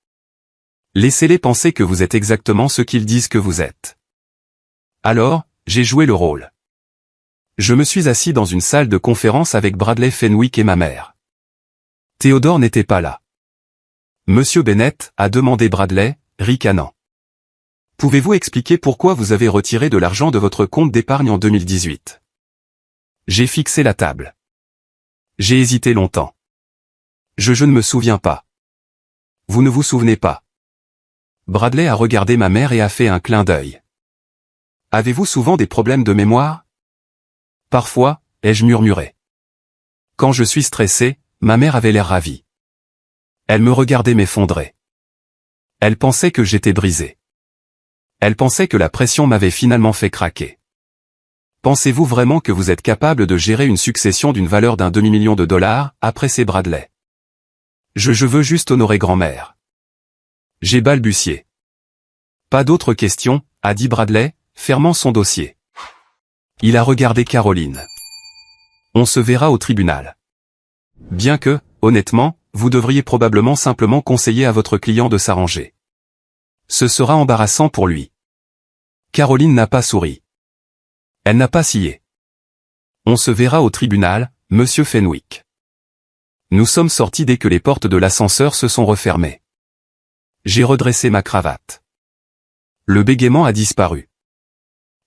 Laissez-les penser que vous êtes exactement ce qu'ils disent que vous êtes. Alors, j'ai joué le rôle. Je me suis assis dans une salle de conférence avec Bradley Fenwick et ma mère. Théodore n'était pas là. Monsieur Bennett, a demandé Bradley, ricanant. Pouvez-vous expliquer pourquoi vous avez retiré de l'argent de votre compte d'épargne en 2018? J'ai fixé la table. J'ai hésité longtemps. Je ne me souviens pas. Vous ne vous souvenez pas. Bradley a regardé ma mère et a fait un clin d'œil. Avez-vous souvent des problèmes de mémoire? Parfois, ai-je murmuré. Quand je suis stressé, ma mère avait l'air ravie. Elle me regardait m'effondrer. Elle pensait que j'étais brisé. Elle pensait que la pression m'avait finalement fait craquer. Pensez-vous vraiment que vous êtes capable de gérer une succession d'une valeur d'un demi-million de dollars, appréciait Bradley. Je veux juste honorer grand-mère. J'ai balbutié. Pas d'autres questions, a dit Bradley, fermant son dossier. Il a regardé Caroline. On se verra au tribunal. Bien que, honnêtement, vous devriez probablement simplement conseiller à votre client de s'arranger. Ce sera embarrassant pour lui. Caroline n'a pas souri. Elle n'a pas scié. On se verra au tribunal, monsieur Fenwick. Nous sommes sortis dès que les portes de l'ascenseur se sont refermées. J'ai redressé ma cravate. Le bégaiement a disparu.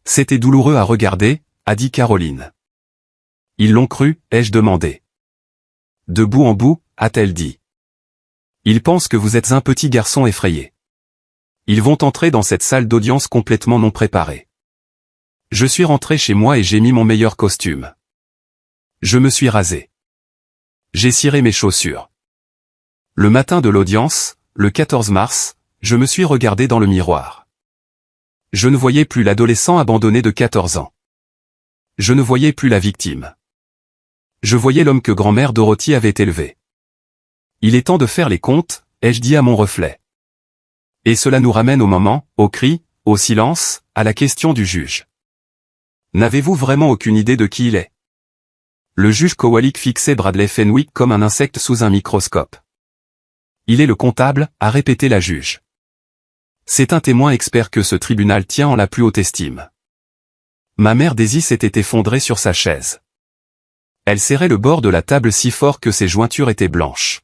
C'était douloureux à regarder, a dit Caroline. Ils l'ont cru, ai-je demandé. De bout en bout, a-t-elle dit. Ils pensent que vous êtes un petit garçon effrayé. Ils vont entrer dans cette salle d'audience complètement non préparée. Je suis rentré chez moi et j'ai mis mon meilleur costume. Je me suis rasé. J'ai ciré mes chaussures. Le matin de l'audience, le 14 mars, je me suis regardé dans le miroir. Je ne voyais plus l'adolescent abandonné de 14 ans. Je ne voyais plus la victime. Je voyais l'homme que grand-mère Dorothy avait élevé. Il est temps de faire les comptes, ai-je dit à mon reflet. Et cela nous ramène au moment, au cri, au silence, à la question du juge. N'avez-vous vraiment aucune idée de qui il est? Le juge Kowalik fixait Bradley Fenwick comme un insecte sous un microscope. Il est le comptable, a répété la juge. C'est un témoin expert que ce tribunal tient en la plus haute estime. Ma mère Daisy s'était effondrée sur sa chaise. Elle serrait le bord de la table si fort que ses jointures étaient blanches.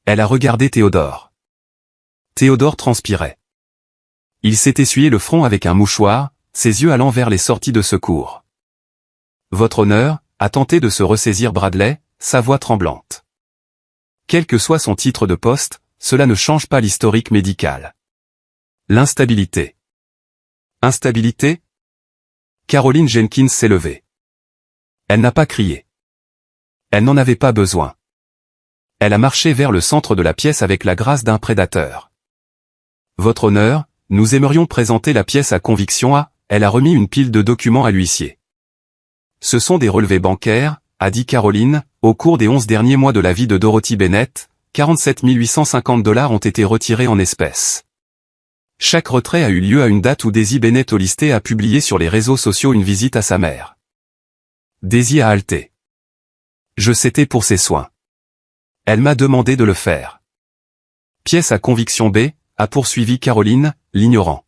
Elle a regardé Théodore. Théodore transpirait. Il s'est essuyé le front avec un mouchoir, ses yeux allant vers les sorties de secours. Votre honneur, a tenté de se ressaisir Bradley, sa voix tremblante. Quel que soit son titre de poste, cela ne change pas l'historique médical. L'instabilité. Instabilité? Caroline Jenkins s'est levée. Elle n'a pas crié. Elle n'en avait pas besoin. Elle a marché vers le centre de la pièce avec la grâce d'un prédateur. Votre honneur, nous aimerions présenter la pièce à conviction à, elle a remis une pile de documents à l'huissier. Ce sont des relevés bancaires, a dit Caroline, au cours des 11 derniers mois de la vie de Dorothy Bennett, 47 850 $ ont été retirés en espèces. Chaque retrait a eu lieu à une date où Daisy Bennett Olisté a publié sur les réseaux sociaux une visite à sa mère. Daisy a halté. Je s'étais pour ses soins. Elle m'a demandé de le faire. Pièce à conviction B, a poursuivi Caroline, l'ignorant.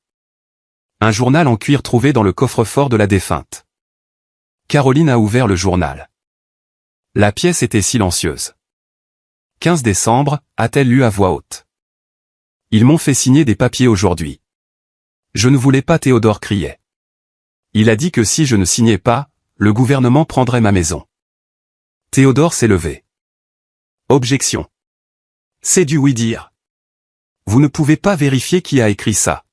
Un journal en cuir trouvé dans le coffre-fort de la défunte. Caroline a ouvert le journal. La pièce était silencieuse. 15 décembre, a-t-elle lu à voix haute. Ils m'ont fait signer des papiers aujourd'hui. Je ne voulais pas, Théodore criait. Il a dit que si je ne signais pas, le gouvernement prendrait ma maison. Théodore s'est levé. Objection. C'est du oui-dire. Vous ne pouvez pas vérifier qui a écrit ça.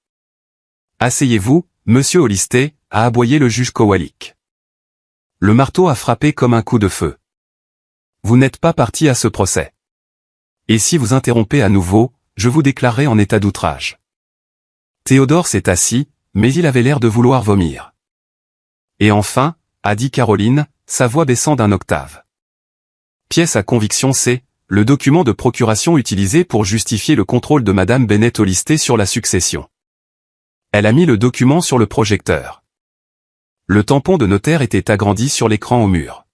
Asseyez-vous, monsieur Olisté, a aboyé le juge Kowalik. Le marteau a frappé comme un coup de feu. Vous n'êtes pas parti à ce procès. Et si vous interrompez à nouveau, je vous déclarerai en état d'outrage. Théodore s'est assis, mais il avait l'air de vouloir vomir. Et enfin, a dit Caroline, sa voix baissant d'un octave. Pièce à conviction C, le document de procuration utilisé pour justifier le contrôle de Madame Bennett Olisté sur la succession. Elle a mis le document sur le projecteur. Le tampon de notaire était agrandi sur l'écran au mur.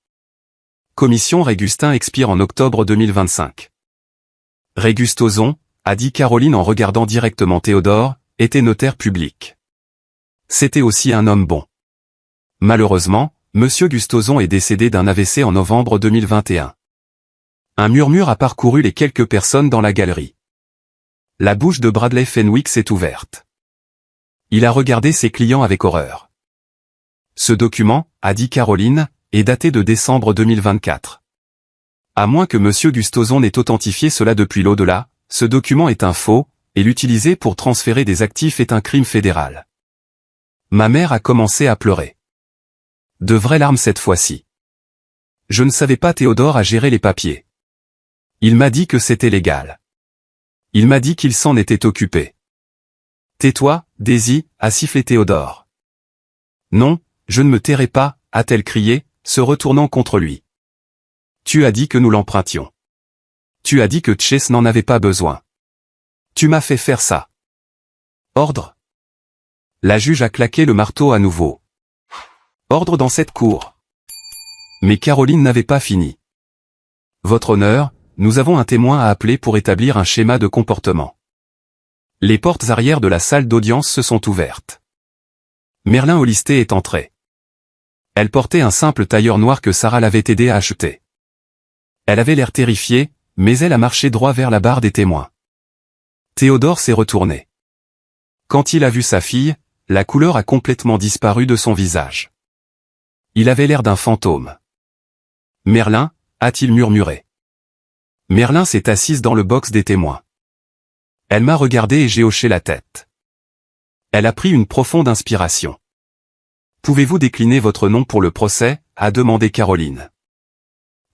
Commission Régustin expire en octobre 2025. Régustozon, a dit Caroline en regardant directement Théodore, était notaire public. C'était aussi un homme bon. Malheureusement, Monsieur Gustozon est décédé d'un AVC en novembre 2021. Un murmure a parcouru les quelques personnes dans la galerie. La bouche de Bradley Fenwick s'est ouverte. Il a regardé ses clients avec horreur. Ce document, a dit Caroline, est daté de décembre 2024. À moins que Monsieur Gustozon n'ait authentifié cela depuis l'au-delà, ce document est un faux, et l'utiliser pour transférer des actifs est un crime fédéral. Ma mère a commencé à pleurer. De vraies larmes cette fois-ci. Je ne savais pas, Théodore a géré les papiers. Il m'a dit que c'était légal. Il m'a dit qu'il s'en était occupé. Tais-toi, Daisy, a sifflé Théodore. Non, je ne me tairai pas, a-t-elle crié, se retournant contre lui. Tu as dit que nous l'empruntions. Tu as dit que Chase n'en avait pas besoin. Tu m'as fait faire ça. Ordre. La juge a claqué le marteau à nouveau. Ordre dans cette cour. Mais Caroline n'avait pas fini. Votre honneur, nous avons un témoin à appeler pour établir un schéma de comportement. Les portes arrière de la salle d'audience se sont ouvertes. Merlin Hollister est entrée. Elle portait un simple tailleur noir que Sarah l'avait aidé à acheter. Elle avait l'air terrifiée, mais elle a marché droit vers la barre des témoins. Théodore s'est retourné. Quand il a vu sa fille, la couleur a complètement disparu de son visage. Il avait l'air d'un fantôme. Merlin, a-t-il murmuré. Merlin s'est assise dans le box des témoins. Elle m'a regardé et j'ai hoché la tête. Elle a pris une profonde inspiration. Pouvez-vous décliner votre nom pour le procès, a demandé Caroline.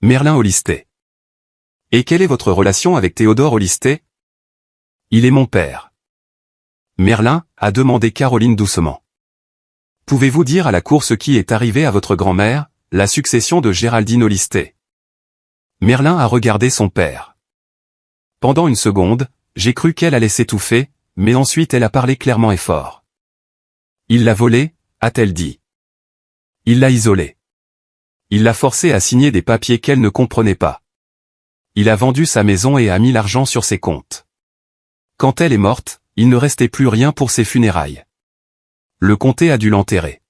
Merlin Hollister. Et quelle est votre relation avec Théodore Hollister? Il est mon père. Merlin, a demandé Caroline doucement. Pouvez-vous dire à la cour ce qui est arrivé à votre grand-mère, la succession de Géraldine Hollister? Merlin a regardé son père. Pendant une seconde, j'ai cru qu'elle allait s'étouffer, mais ensuite elle a parlé clairement et fort. Il l'a volée, a-t-elle dit. Il l'a isolée. Il l'a forcée à signer des papiers qu'elle ne comprenait pas. Il a vendu sa maison et a mis l'argent sur ses comptes. Quand elle est morte, il ne restait plus rien pour ses funérailles. Le comté a dû l'enterrer.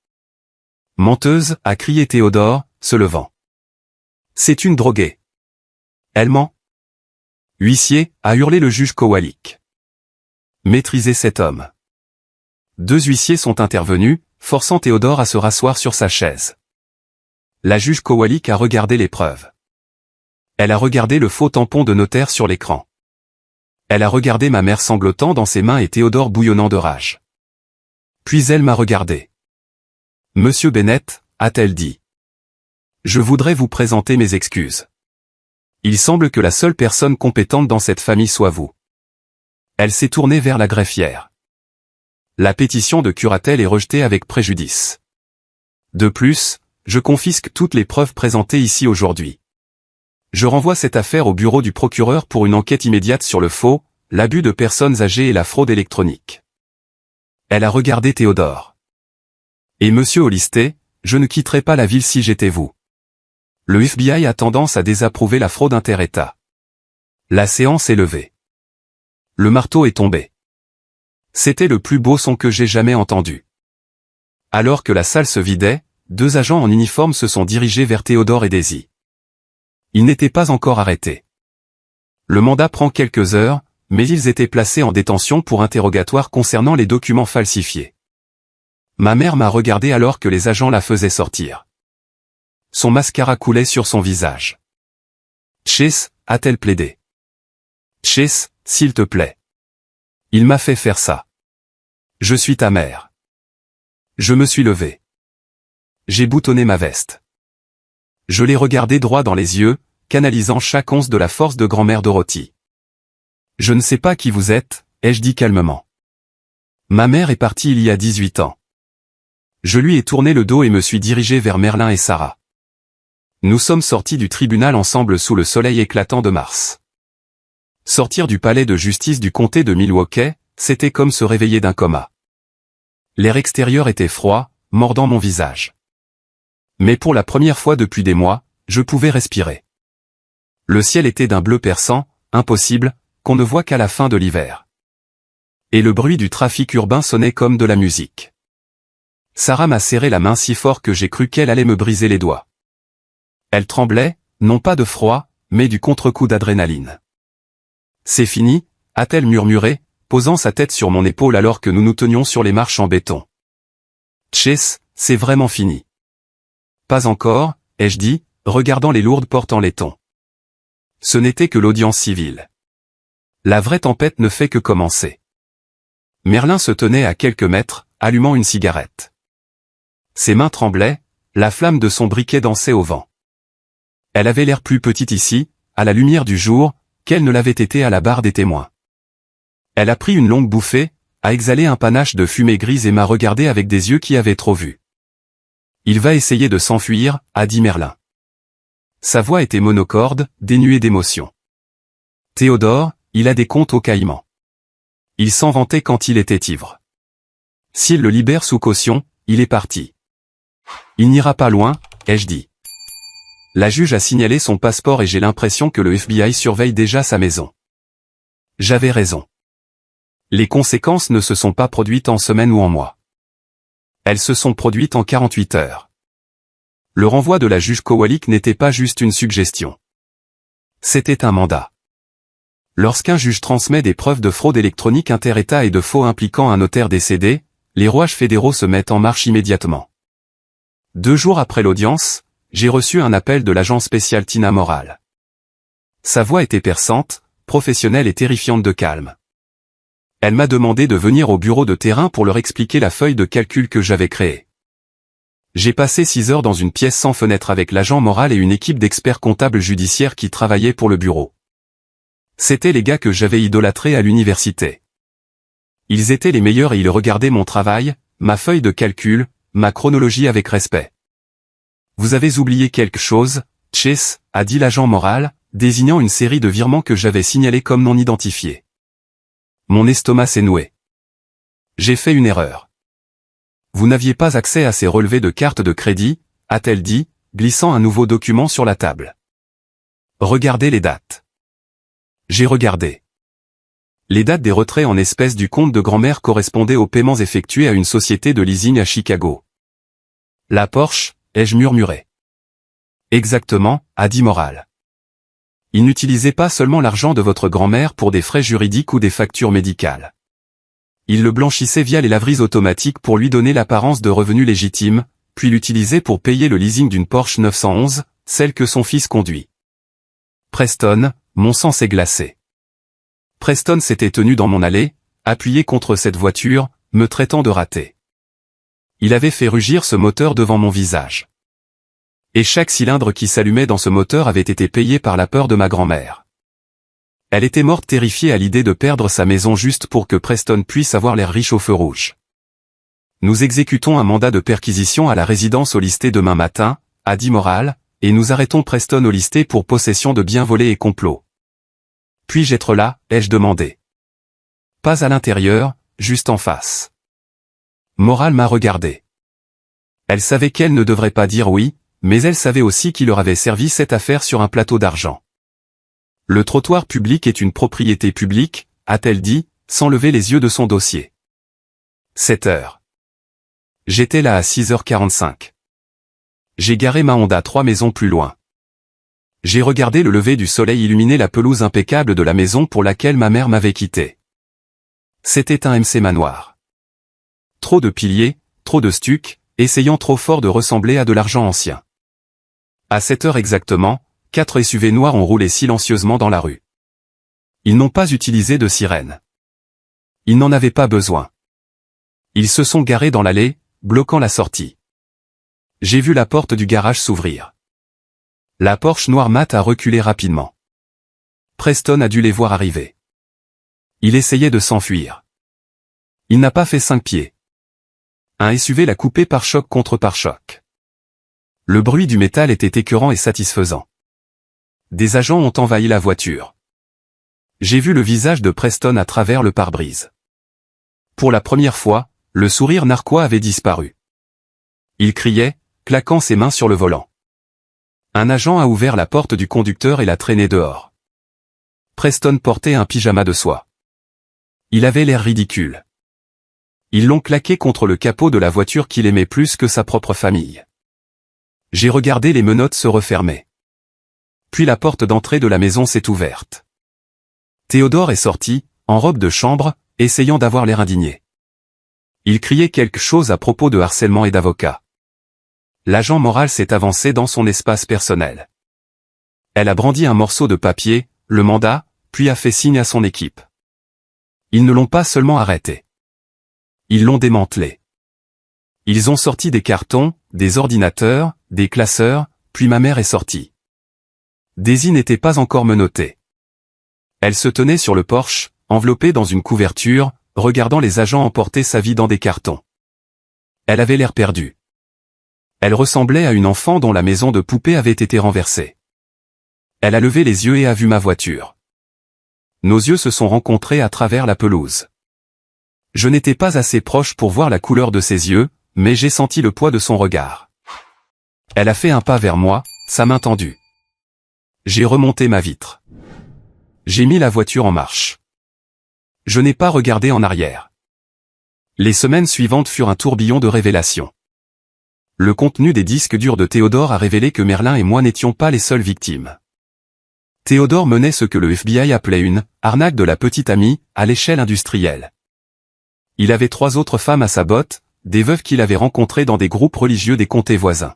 Menteuse, a crié Théodore, se levant. C'est une droguée. Elle ment. Huissier, a hurlé le juge Kowalik. Maîtrisez cet homme. Deux huissiers sont intervenus, forçant Théodore à se rasseoir sur sa chaise. La juge Kowalik a regardé les preuves. Elle a regardé le faux tampon de notaire sur l'écran. Elle a regardé ma mère sanglotant dans ses mains et Théodore bouillonnant de rage. Puis elle m'a regardé. Monsieur Bennett, a-t-elle dit. Je voudrais vous présenter mes excuses. Il semble que la seule personne compétente dans cette famille soit vous. Elle s'est tournée vers la greffière. La pétition de curatelle est rejetée avec préjudice. De plus, je confisque toutes les preuves présentées ici aujourd'hui. Je renvoie cette affaire au bureau du procureur pour une enquête immédiate sur le faux, l'abus de personnes âgées et la fraude électronique. Elle a regardé Théodore. Et monsieur Hollister, je ne quitterai pas la ville si j'étais vous. Le FBI a tendance à désapprouver la fraude inter-État. La séance est levée. Le marteau est tombé. C'était le plus beau son que j'ai jamais entendu. Alors que la salle se vidait, deux agents en uniforme se sont dirigés vers Théodore et Daisy. Ils n'étaient pas encore arrêtés. Le mandat prend quelques heures, mais ils étaient placés en détention pour interrogatoire concernant les documents falsifiés. Ma mère m'a regardé alors que les agents la faisaient sortir. Son mascara coulait sur son visage. Chase, a-t-elle plaidé. Chase, s'il te plaît. Il m'a fait faire ça. Je suis ta mère. Je me suis levé. J'ai boutonné ma veste. Je l'ai regardé droit dans les yeux, canalisant chaque once de la force de grand-mère Dorothy. Je ne sais pas qui vous êtes, ai-je dit calmement. Ma mère est partie il y a 18 ans. Je lui ai tourné le dos et me suis dirigé vers Merlin et Sarah. Nous sommes sortis du tribunal ensemble sous le soleil éclatant de mars. Sortir du palais de justice du comté de Milwaukee, c'était comme se réveiller d'un coma. L'air extérieur était froid, mordant mon visage. Mais pour la première fois depuis des mois, je pouvais respirer. Le ciel était d'un bleu perçant, impossible, qu'on ne voit qu'à la fin de l'hiver. Et le bruit du trafic urbain sonnait comme de la musique. Sarah m'a serré la main si fort que j'ai cru qu'elle allait me briser les doigts. Elle tremblait, non pas de froid, mais du contre-coup d'adrénaline. C'est fini, a-t-elle murmuré, posant sa tête sur mon épaule alors que nous nous tenions sur les marches en béton. Chase, c'est vraiment fini. Pas encore, ai-je dit, regardant les lourdes portes en laiton. Ce n'était que l'audience civile. La vraie tempête ne fait que commencer. Merlin se tenait à quelques mètres, allumant une cigarette. Ses mains tremblaient, la flamme de son briquet dansait au vent. Elle avait l'air plus petite ici, à la lumière du jour, qu'elle ne l'avait été à la barre des témoins. Elle a pris une longue bouffée, a exhalé un panache de fumée grise et m'a regardé avec des yeux qui avaient trop vu. Il va essayer de s'enfuir, a dit Merlin. Sa voix était monocorde, dénuée d'émotion. Théodore, il a des comptes au Caïman. Il s'en vantait quand il était ivre. S'il le libère sous caution, il est parti. Il n'ira pas loin, ai-je dit. La juge a signalé son passeport et j'ai l'impression que le FBI surveille déjà sa maison. J'avais raison. Les conséquences ne se sont pas produites en semaines ou en mois. Elles se sont produites en 48 heures. Le renvoi de la juge Kowalik n'était pas juste une suggestion. C'était un mandat. Lorsqu'un juge transmet des preuves de fraude électronique inter-État et de faux impliquant un notaire décédé, les rouages fédéraux se mettent en marche immédiatement. 2 jours après l'audience, j'ai reçu un appel de l'agent spécial Tina Morale. Sa voix était perçante, professionnelle et terrifiante de calme. Elle m'a demandé de venir au bureau de terrain pour leur expliquer la feuille de calcul que j'avais créée. J'ai passé 6 heures dans une pièce sans fenêtre avec l'agent Morale et une équipe d'experts comptables judiciaires qui travaillaient pour le bureau. C'étaient les gars que j'avais idolâtrés à l'université. Ils étaient les meilleurs et ils regardaient mon travail, ma feuille de calcul, ma chronologie avec respect. Vous avez oublié quelque chose, Chase, a dit l'agent Morale, désignant une série de virements que j'avais signalés comme non identifiés. Mon estomac s'est noué. J'ai fait une erreur. Vous n'aviez pas accès à ces relevés de carte de crédit, a-t-elle dit, glissant un nouveau document sur la table. Regardez les dates. J'ai regardé. Les dates des retraits en espèces du compte de grand-mère correspondaient aux paiements effectués à une société de leasing à Chicago. La Porsche, ai-je murmuré. Exactement, a dit Morale. Il n'utilisait pas seulement l'argent de votre grand-mère pour des frais juridiques ou des factures médicales. Il le blanchissait via les laveries automatiques pour lui donner l'apparence de revenus légitimes, puis l'utilisait pour payer le leasing d'une Porsche 911, celle que son fils conduit. Preston, mon sang s'est glacé. Preston s'était tenu dans mon allée, appuyé contre cette voiture, me traitant de raté. Il avait fait rugir ce moteur devant mon visage. Et chaque cylindre qui s'allumait dans ce moteur avait été payé par la peur de ma grand-mère. Elle était morte terrifiée à l'idée de perdre sa maison juste pour que Preston puisse avoir l'air riche au feu rouge. Nous exécutons un mandat de perquisition à la résidence au listé demain matin, a dit Morale, et nous arrêtons Preston au listé pour possession de biens volés et complot. Puis-je être là, ai-je demandé. Pas à l'intérieur, juste en face. Morale m'a regardé. Elle savait qu'elle ne devrait pas dire oui, mais elle savait aussi qu'il leur avait servi cette affaire sur un plateau d'argent. Le trottoir public est une propriété publique, a-t-elle dit, sans lever les yeux de son dossier. 7 heures. J'étais là à 6h45. J'ai garé ma Honda 3 maisons plus loin. J'ai regardé le lever du soleil illuminer la pelouse impeccable de la maison pour laquelle ma mère m'avait quitté. C'était un MC manoir. Trop de piliers, trop de stuc, essayant trop fort de ressembler à de l'argent ancien. À 7 heures exactement, 4 SUV noirs ont roulé silencieusement dans la rue. Ils n'ont pas utilisé de sirène. Ils n'en avaient pas besoin. Ils se sont garés dans l'allée, bloquant la sortie. J'ai vu la porte du garage s'ouvrir. La Porsche noire mat a reculé rapidement. Preston a dû les voir arriver. Il essayait de s'enfuir. Il n'a pas fait 5 pieds. Un SUV l'a coupé par choc contre pare-choc. Le bruit du métal était écœurant et satisfaisant. Des agents ont envahi la voiture. J'ai vu le visage de Preston à travers le pare-brise. Pour la première fois, le sourire narquois avait disparu. Il criait, claquant ses mains sur le volant. Un agent a ouvert la porte du conducteur et l'a traîné dehors. Preston portait un pyjama de soie. Il avait l'air ridicule. Ils l'ont claqué contre le capot de la voiture qu'il aimait plus que sa propre famille. J'ai regardé les menottes se refermer. Puis la porte d'entrée de la maison s'est ouverte. Théodore est sorti, en robe de chambre, essayant d'avoir l'air indigné. Il criait quelque chose à propos de harcèlement et d'avocat. L'agent Morale s'est avancé dans son espace personnel. Elle a brandi un morceau de papier, le mandat, puis a fait signe à son équipe. Ils ne l'ont pas seulement arrêté. Ils l'ont démantelé. Ils ont sorti des cartons, des ordinateurs, des classeurs, puis ma mère est sortie. Daisy n'était pas encore menottée. Elle se tenait sur le porche, enveloppée dans une couverture, regardant les agents emporter sa vie dans des cartons. Elle avait l'air perdue. Elle ressemblait à une enfant dont la maison de poupée avait été renversée. Elle a levé les yeux et a vu ma voiture. Nos yeux se sont rencontrés à travers la pelouse. Je n'étais pas assez proche pour voir la couleur de ses yeux, mais j'ai senti le poids de son regard. Elle a fait un pas vers moi, sa main tendue. J'ai remonté ma vitre. J'ai mis la voiture en marche. Je n'ai pas regardé en arrière. Les semaines suivantes furent un tourbillon de révélations. Le contenu des disques durs de Théodore a révélé que Merlin et moi n'étions pas les seules victimes. Théodore menait ce que le FBI appelait une « arnaque de la petite amie » à l'échelle industrielle. Il avait 3 autres femmes à sa botte, des veuves qu'il avait rencontrées dans des groupes religieux des comtés voisins.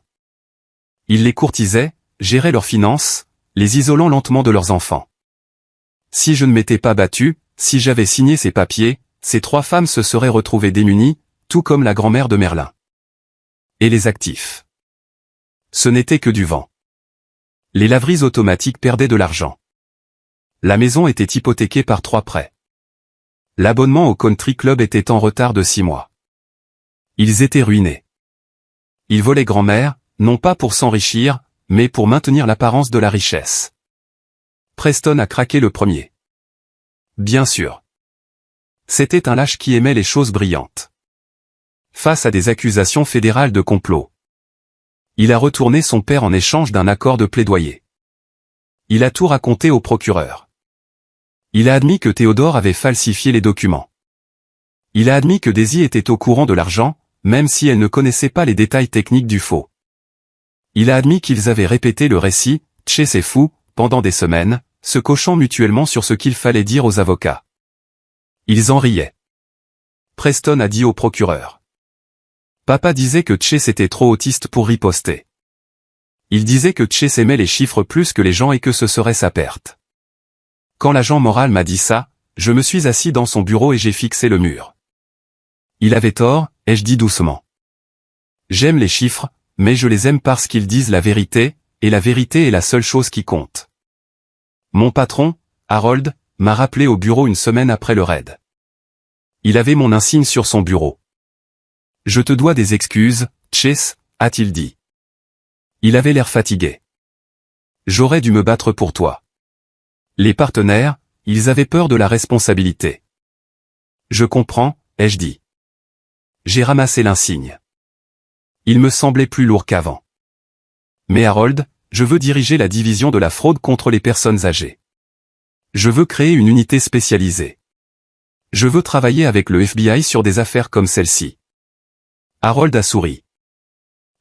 Il les courtisait, gérait leurs finances, les isolant lentement de leurs enfants. Si je ne m'étais pas battu, si j'avais signé ces papiers, ces 3 femmes se seraient retrouvées démunies, tout comme la grand-mère de Merlin. Et les actifs. Ce n'était que du vent. Les laveries automatiques perdaient de l'argent. La maison était hypothéquée par 3 prêts. L'abonnement au country club était en retard de 6 mois. Ils étaient ruinés. Ils volaient grand-mère, non pas pour s'enrichir, mais pour maintenir l'apparence de la richesse. Preston a craqué le premier. Bien sûr. C'était un lâche qui aimait les choses brillantes. Face à des accusations fédérales de complot, il a retourné son père en échange d'un accord de plaidoyer. Il a tout raconté au procureur. Il a admis que Théodore avait falsifié les documents. Il a admis que Daisy était au courant de l'argent, même si elle ne connaissait pas les détails techniques du faux. Il a admis qu'ils avaient répété le récit, « Tché c'est fou », pendant des semaines, se cochant mutuellement sur ce qu'il fallait dire aux avocats. Ils en riaient. Preston a dit au procureur. Papa disait que Tché était trop autiste pour riposter. Il disait que Tché aimait les chiffres plus que les gens et que ce serait sa perte. Quand l'agent moral m'a dit ça, je me suis assis dans son bureau et j'ai fixé le mur. Il avait tort, ai-je dit doucement. J'aime les chiffres, mais je les aime parce qu'ils disent la vérité, et la vérité est la seule chose qui compte. Mon patron, Harold, m'a rappelé au bureau une semaine après le raid. Il avait mon insigne sur son bureau. Je te dois des excuses, Chase, a-t-il dit. Il avait l'air fatigué. J'aurais dû me battre pour toi. Les partenaires, ils avaient peur de la responsabilité. Je comprends, ai-je dit. J'ai ramassé l'insigne. Il me semblait plus lourd qu'avant. Mais Harold, je veux diriger la division de la fraude contre les personnes âgées. Je veux créer une unité spécialisée. Je veux travailler avec le FBI sur des affaires comme celle-ci. Harold a souri.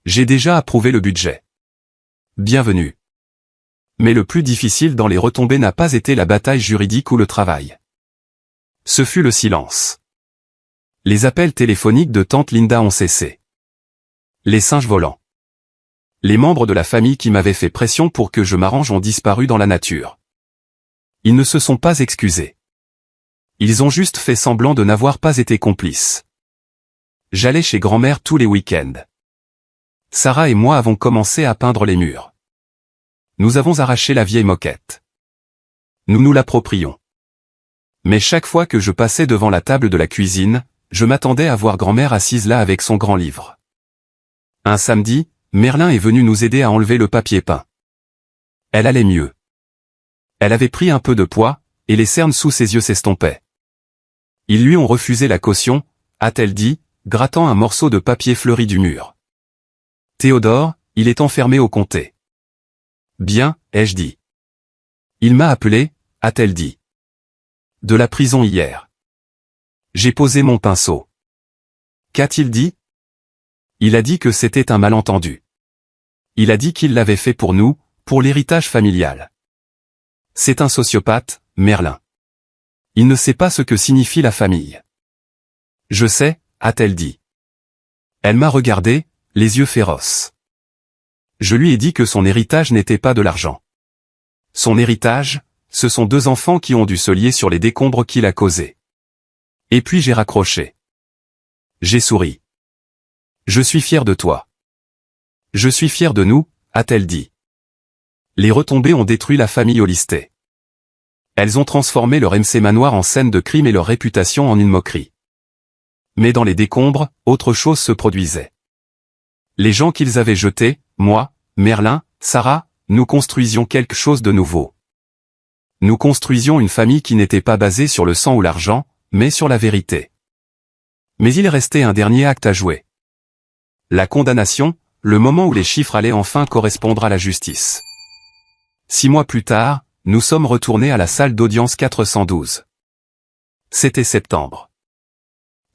J'ai déjà approuvé le budget. Bienvenue. Mais le plus difficile dans les retombées n'a pas été la bataille juridique ou le travail. Ce fut le silence. Les appels téléphoniques de tante Linda ont cessé. Les singes volants. Les membres de la famille qui m'avaient fait pression pour que je m'arrange ont disparu dans la nature. Ils ne se sont pas excusés. Ils ont juste fait semblant de n'avoir pas été complices. J'allais chez grand-mère tous les week-ends. Sarah et moi avons commencé à peindre les murs. Nous avons arraché la vieille moquette. Nous nous l'approprions. Mais chaque fois que je passais devant la table de la cuisine, je m'attendais à voir grand-mère assise là avec son grand livre. Un samedi, Merlin est venu nous aider à enlever le papier peint. Elle allait mieux. Elle avait pris un peu de poids, et les cernes sous ses yeux s'estompaient. Ils lui ont refusé la caution, a-t-elle dit, grattant un morceau de papier fleuri du mur. Théodore, il est enfermé au comté. Bien, ai-je dit. Il m'a appelé, a-t-elle dit. De la prison hier. J'ai posé mon pinceau. Qu'a-t-il dit? Il a dit que c'était un malentendu. Il a dit qu'il l'avait fait pour nous, pour l'héritage familial. C'est un sociopathe, Merlin. Il ne sait pas ce que signifie la famille. Je sais, a-t-elle dit. Elle m'a regardé, les yeux féroces. Je lui ai dit que son héritage n'était pas de l'argent. Son héritage, ce sont 2 enfants qui ont dû se lier sur les décombres qu'il a causés. Et puis j'ai raccroché. J'ai souri. Je suis fier de toi. Je suis fier de nous, a-t-elle dit. Les retombées ont détruit la famille Hollister. Elles ont transformé leur MC Manoir en scène de crime et leur réputation en une moquerie. Mais dans les décombres, autre chose se produisait. Les gens qu'ils avaient jetés, moi, Merlin, Sarah, nous construisions quelque chose de nouveau. Nous construisions une famille qui n'était pas basée sur le sang ou l'argent, mais sur la vérité. Mais il restait un dernier acte à jouer. La condamnation, le moment où les chiffres allaient enfin correspondre à la justice. 6 mois plus tard, nous sommes retournés à la salle d'audience 412. C'était septembre.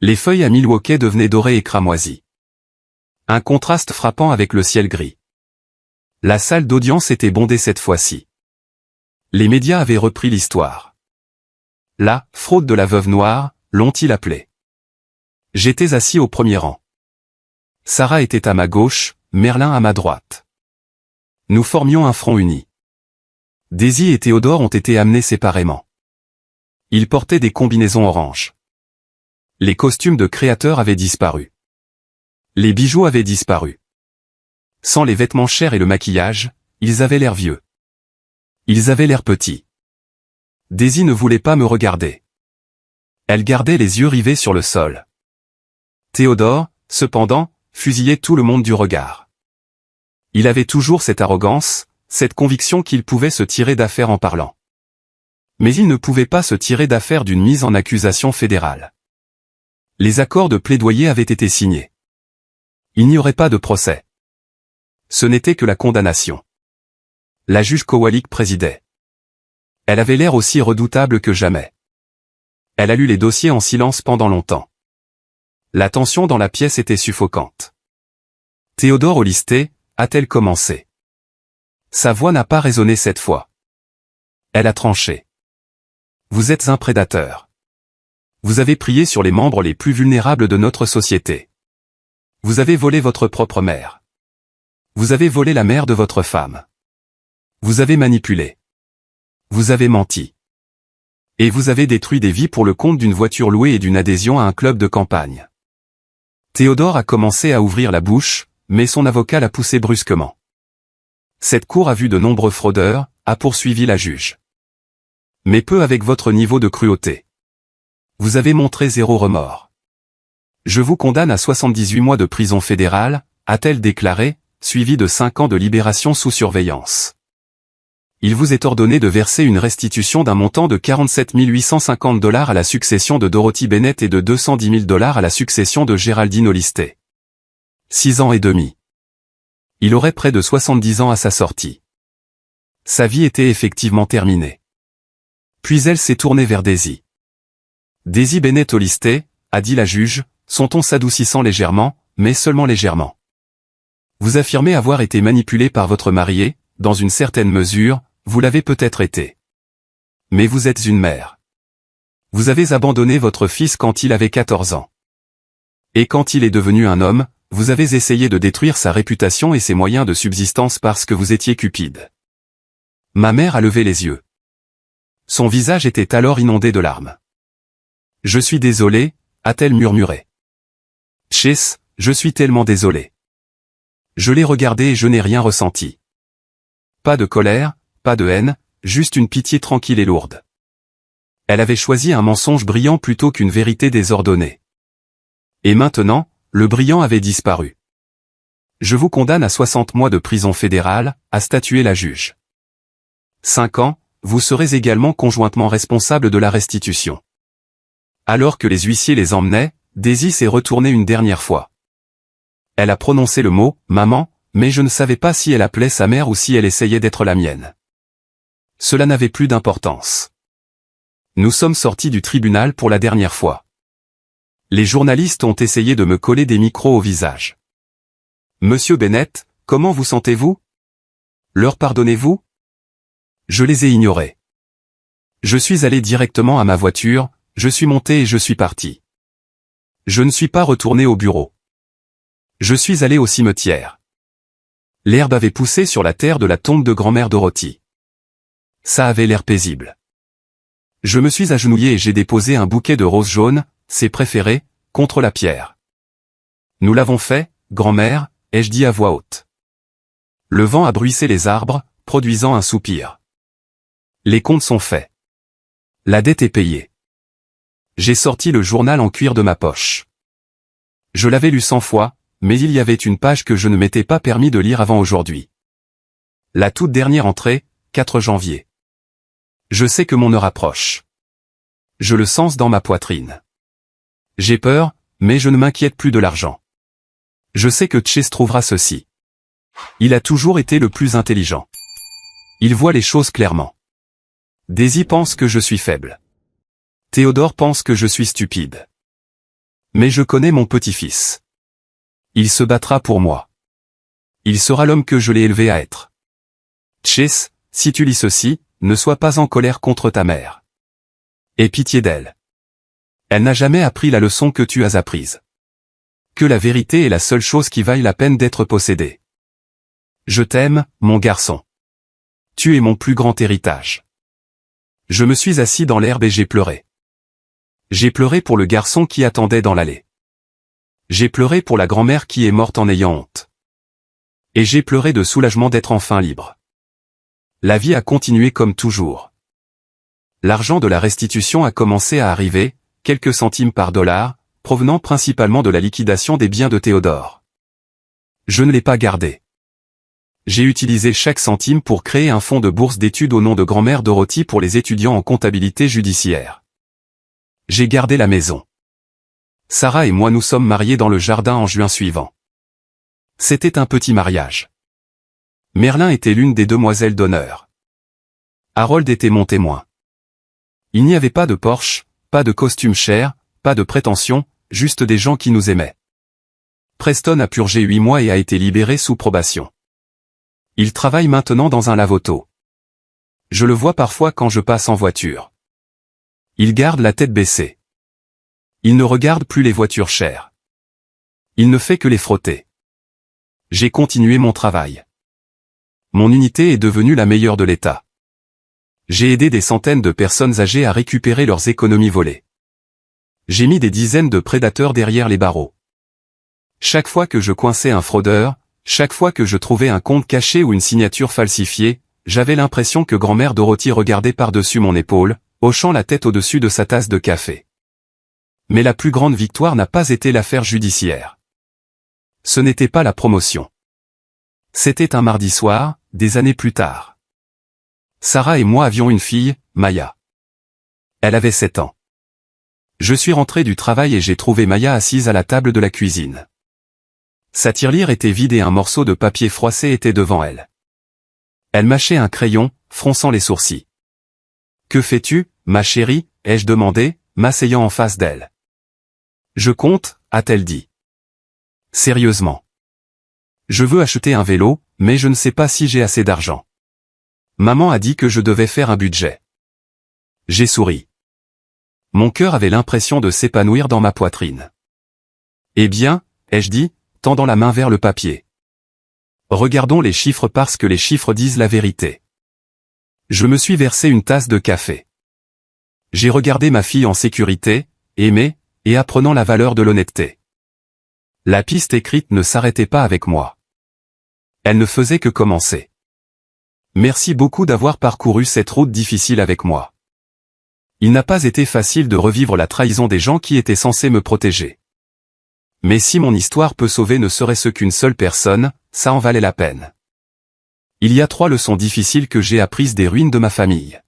Les feuilles à Milwaukee devenaient dorées et cramoisies. Un contraste frappant avec le ciel gris. La salle d'audience était bondée cette fois-ci. Les médias avaient repris l'histoire. La « fraude de la veuve noire », l'ont-ils appelée. J'étais assis au premier rang. Sarah était à ma gauche, Merlin à ma droite. Nous formions un front uni. Daisy et Théodore ont été amenés séparément. Ils portaient des combinaisons oranges. Les costumes de créateurs avaient disparu. Les bijoux avaient disparu. Sans les vêtements chers et le maquillage, ils avaient l'air vieux. Ils avaient l'air petits. Daisy ne voulait pas me regarder. Elle gardait les yeux rivés sur le sol. Théodore, cependant, fusillait tout le monde du regard. Il avait toujours cette arrogance, cette conviction qu'il pouvait se tirer d'affaire en parlant. Mais il ne pouvait pas se tirer d'affaire d'une mise en accusation fédérale. Les accords de plaidoyer avaient été signés. Il n'y aurait pas de procès. Ce n'était que la condamnation. La juge Kowalik présidait. Elle avait l'air aussi redoutable que jamais. Elle a lu les dossiers en silence pendant longtemps. La tension dans la pièce était suffocante. Théodore Olisté, a-t-elle commencé? Sa voix n'a pas résonné cette fois. Elle a tranché. Vous êtes un prédateur. Vous avez prié sur les membres les plus vulnérables de notre société. Vous avez volé votre propre mère. Vous avez volé la mère de votre femme. Vous avez manipulé. Vous avez menti. Et vous avez détruit des vies pour le compte d'une voiture louée et d'une adhésion à un club de campagne. Théodore a commencé à ouvrir la bouche, mais son avocat l'a poussé brusquement. Cette cour a vu de nombreux fraudeurs, a poursuivi la juge. Mais peu avec votre niveau de cruauté. Vous avez montré zéro remords. Je vous condamne à 78 mois de prison fédérale, a-t-elle déclaré, suivi de 5 ans de libération sous surveillance. Il vous est ordonné de verser une restitution d'un montant de 47 850 $ à la succession de Dorothy Bennett et de 210 000 $ à la succession de Géraldine Olisté. 6 ans et demi. Il aurait près de 70 ans à sa sortie. Sa vie était effectivement terminée. Puis elle s'est tournée vers Daisy. Daisy Bennett Olisté, a dit la juge, son ton s'adoucissant légèrement, mais seulement légèrement. Vous affirmez avoir été manipulée par votre marié, dans une certaine mesure, vous l'avez peut-être été. Mais vous êtes une mère. Vous avez abandonné votre fils quand il avait 14 ans. Et quand il est devenu un homme, vous avez essayé de détruire sa réputation et ses moyens de subsistance parce que vous étiez cupide. Ma mère a levé les yeux. Son visage était alors inondé de larmes. Je suis désolée, a-t-elle murmuré. Chess, je suis tellement désolée. Je l'ai regardé et je n'ai rien ressenti. Pas de colère, pas de haine, juste une pitié tranquille et lourde. Elle avait choisi un mensonge brillant plutôt qu'une vérité désordonnée. Et maintenant, le brillant avait disparu. Je vous condamne à 60 mois de prison fédérale, a statué la juge. 5 ans, vous serez également conjointement responsable de la restitution. Alors que les huissiers les emmenaient, Daisy s'est retournée une dernière fois. Elle a prononcé le mot « maman », mais je ne savais pas si elle appelait sa mère ou si elle essayait d'être la mienne. Cela n'avait plus d'importance. Nous sommes sortis du tribunal pour la dernière fois. Les journalistes ont essayé de me coller des micros au visage. Monsieur Bennett, comment vous sentez-vous? Leur pardonnez-vous? Je les ai ignorés. Je suis allé directement à ma voiture, je suis monté et je suis parti. Je ne suis pas retourné au bureau. Je suis allé au cimetière. L'herbe avait poussé sur la terre de la tombe de grand-mère Dorothy. Ça avait l'air paisible. Je me suis agenouillé et j'ai déposé un bouquet de roses jaunes, ses préférées, contre la pierre. Nous l'avons fait, grand-mère, ai-je dit à voix haute. Le vent a bruissé les arbres, produisant un soupir. Les comptes sont faits. La dette est payée. J'ai sorti le journal en cuir de ma poche. Je l'avais lu 100 fois, mais il y avait une page que je ne m'étais pas permis de lire avant aujourd'hui. La toute dernière entrée, 4 janvier. Je sais que mon heure approche. Je le sens dans ma poitrine. J'ai peur, mais je ne m'inquiète plus de l'argent. Je sais que Chase trouvera ceci. Il a toujours été le plus intelligent. Il voit les choses clairement. Daisy pense que je suis faible. Théodore pense que je suis stupide. Mais je connais mon petit-fils. Il se battra pour moi. Il sera l'homme que je l'ai élevé à être. Chase, si tu lis ceci, ne sois pas en colère contre ta mère. Aie pitié d'elle. Elle n'a jamais appris la leçon que tu as apprise. Que la vérité est la seule chose qui vaille la peine d'être possédée. Je t'aime, mon garçon. Tu es mon plus grand héritage. Je me suis assis dans l'herbe et j'ai pleuré. J'ai pleuré pour le garçon qui attendait dans l'allée. J'ai pleuré pour la grand-mère qui est morte en ayant honte. Et j'ai pleuré de soulagement d'être enfin libre. La vie a continué comme toujours. L'argent de la restitution a commencé à arriver, quelques centimes par dollar, provenant principalement de la liquidation des biens de Théodore. Je ne l'ai pas gardé. J'ai utilisé chaque centime pour créer un fonds de bourse d'études au nom de grand-mère Dorothy pour les étudiants en comptabilité judiciaire. J'ai gardé la maison. Sarah et moi nous sommes mariés dans le jardin en juin suivant. C'était un petit mariage. Merlin était l'une des demoiselles d'honneur. Harold était mon témoin. Il n'y avait pas de Porsche, pas de costume cher, pas de prétention, juste des gens qui nous aimaient. Preston a purgé 8 mois et a été libéré sous probation. Il travaille maintenant dans un lave-auto. Je le vois parfois quand je passe en voiture. Il garde la tête baissée. Il ne regarde plus les voitures chères. Il ne fait que les frotter. J'ai continué mon travail. Mon unité est devenue la meilleure de l'État. J'ai aidé des centaines de personnes âgées à récupérer leurs économies volées. J'ai mis des dizaines de prédateurs derrière les barreaux. Chaque fois que je coinçais un fraudeur, chaque fois que je trouvais un compte caché ou une signature falsifiée, j'avais l'impression que grand-mère Dorothy regardait par-dessus mon épaule, hochant la tête au-dessus de sa tasse de café. Mais la plus grande victoire n'a pas été l'affaire judiciaire. Ce n'était pas la promotion. C'était un mardi soir, des années plus tard. Sarah et moi avions une fille, Maya. Elle avait 7 ans. Je suis rentré du travail et j'ai trouvé Maya assise à la table de la cuisine. Sa tirelire était vide et un morceau de papier froissé était devant elle. Elle mâchait un crayon, fronçant les sourcils. « Que fais-tu, ma chérie ?» ai-je demandé, m'asseyant en face d'elle. « Je compte » a-t-elle dit. « Sérieusement. Je veux acheter un vélo, mais je ne sais pas si j'ai assez d'argent. Maman a dit que je devais faire un budget. » J'ai souri. Mon cœur avait l'impression de s'épanouir dans ma poitrine. « Eh bien, » ai-je dit, tendant la main vers le papier. « Regardons les chiffres parce que les chiffres disent la vérité. » Je me suis versé une tasse de café. J'ai regardé ma fille en sécurité, aimée, et apprenant la valeur de l'honnêteté. La piste écrite ne s'arrêtait pas avec moi. Elle ne faisait que commencer. Merci beaucoup d'avoir parcouru cette route difficile avec moi. Il n'a pas été facile de revivre la trahison des gens qui étaient censés me protéger. Mais si mon histoire peut sauver ne serait-ce qu'une seule personne, ça en valait la peine. Il y a 3 leçons difficiles que j'ai apprises des ruines de ma famille.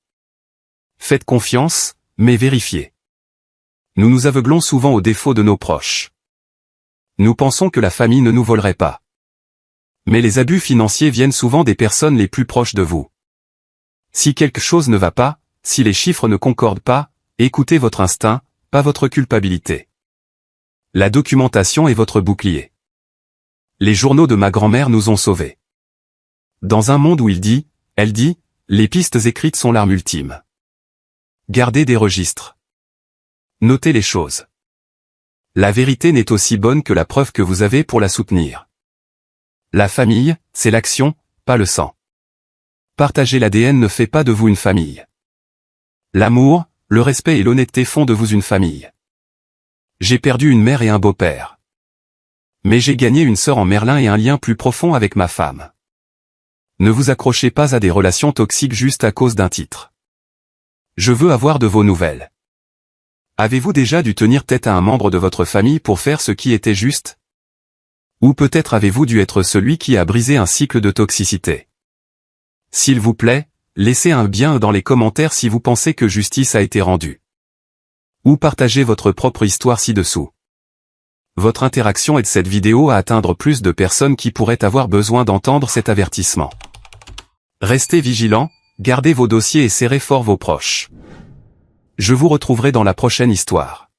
Faites confiance, mais vérifiez. Nous nous aveuglons souvent aux défauts de nos proches. Nous pensons que la famille ne nous volerait pas. Mais les abus financiers viennent souvent des personnes les plus proches de vous. Si quelque chose ne va pas, si les chiffres ne concordent pas, écoutez votre instinct, pas votre culpabilité. La documentation est votre bouclier. Les journaux de ma grand-mère nous ont sauvés. Dans un monde où elle dit, les pistes écrites sont l'arme ultime. Gardez des registres. Notez les choses. La vérité n'est aussi bonne que la preuve que vous avez pour la soutenir. La famille, c'est l'action, pas le sang. Partager l'ADN ne fait pas de vous une famille. L'amour, le respect et l'honnêteté font de vous une famille. J'ai perdu une mère et un beau-père. Mais j'ai gagné une sœur en Merlin et un lien plus profond avec ma femme. Ne vous accrochez pas à des relations toxiques juste à cause d'un titre. Je veux avoir de vos nouvelles. Avez-vous déjà dû tenir tête à un membre de votre famille pour faire ce qui était juste? Ou peut-être avez-vous dû être celui qui a brisé un cycle de toxicité? S'il vous plaît, laissez un bien dans les commentaires si vous pensez que justice a été rendue. Ou partagez votre propre histoire ci-dessous. Votre interaction aide cette vidéo à atteindre plus de personnes qui pourraient avoir besoin d'entendre cet avertissement. Restez vigilants, gardez vos dossiers et serrez fort vos proches. Je vous retrouverai dans la prochaine histoire.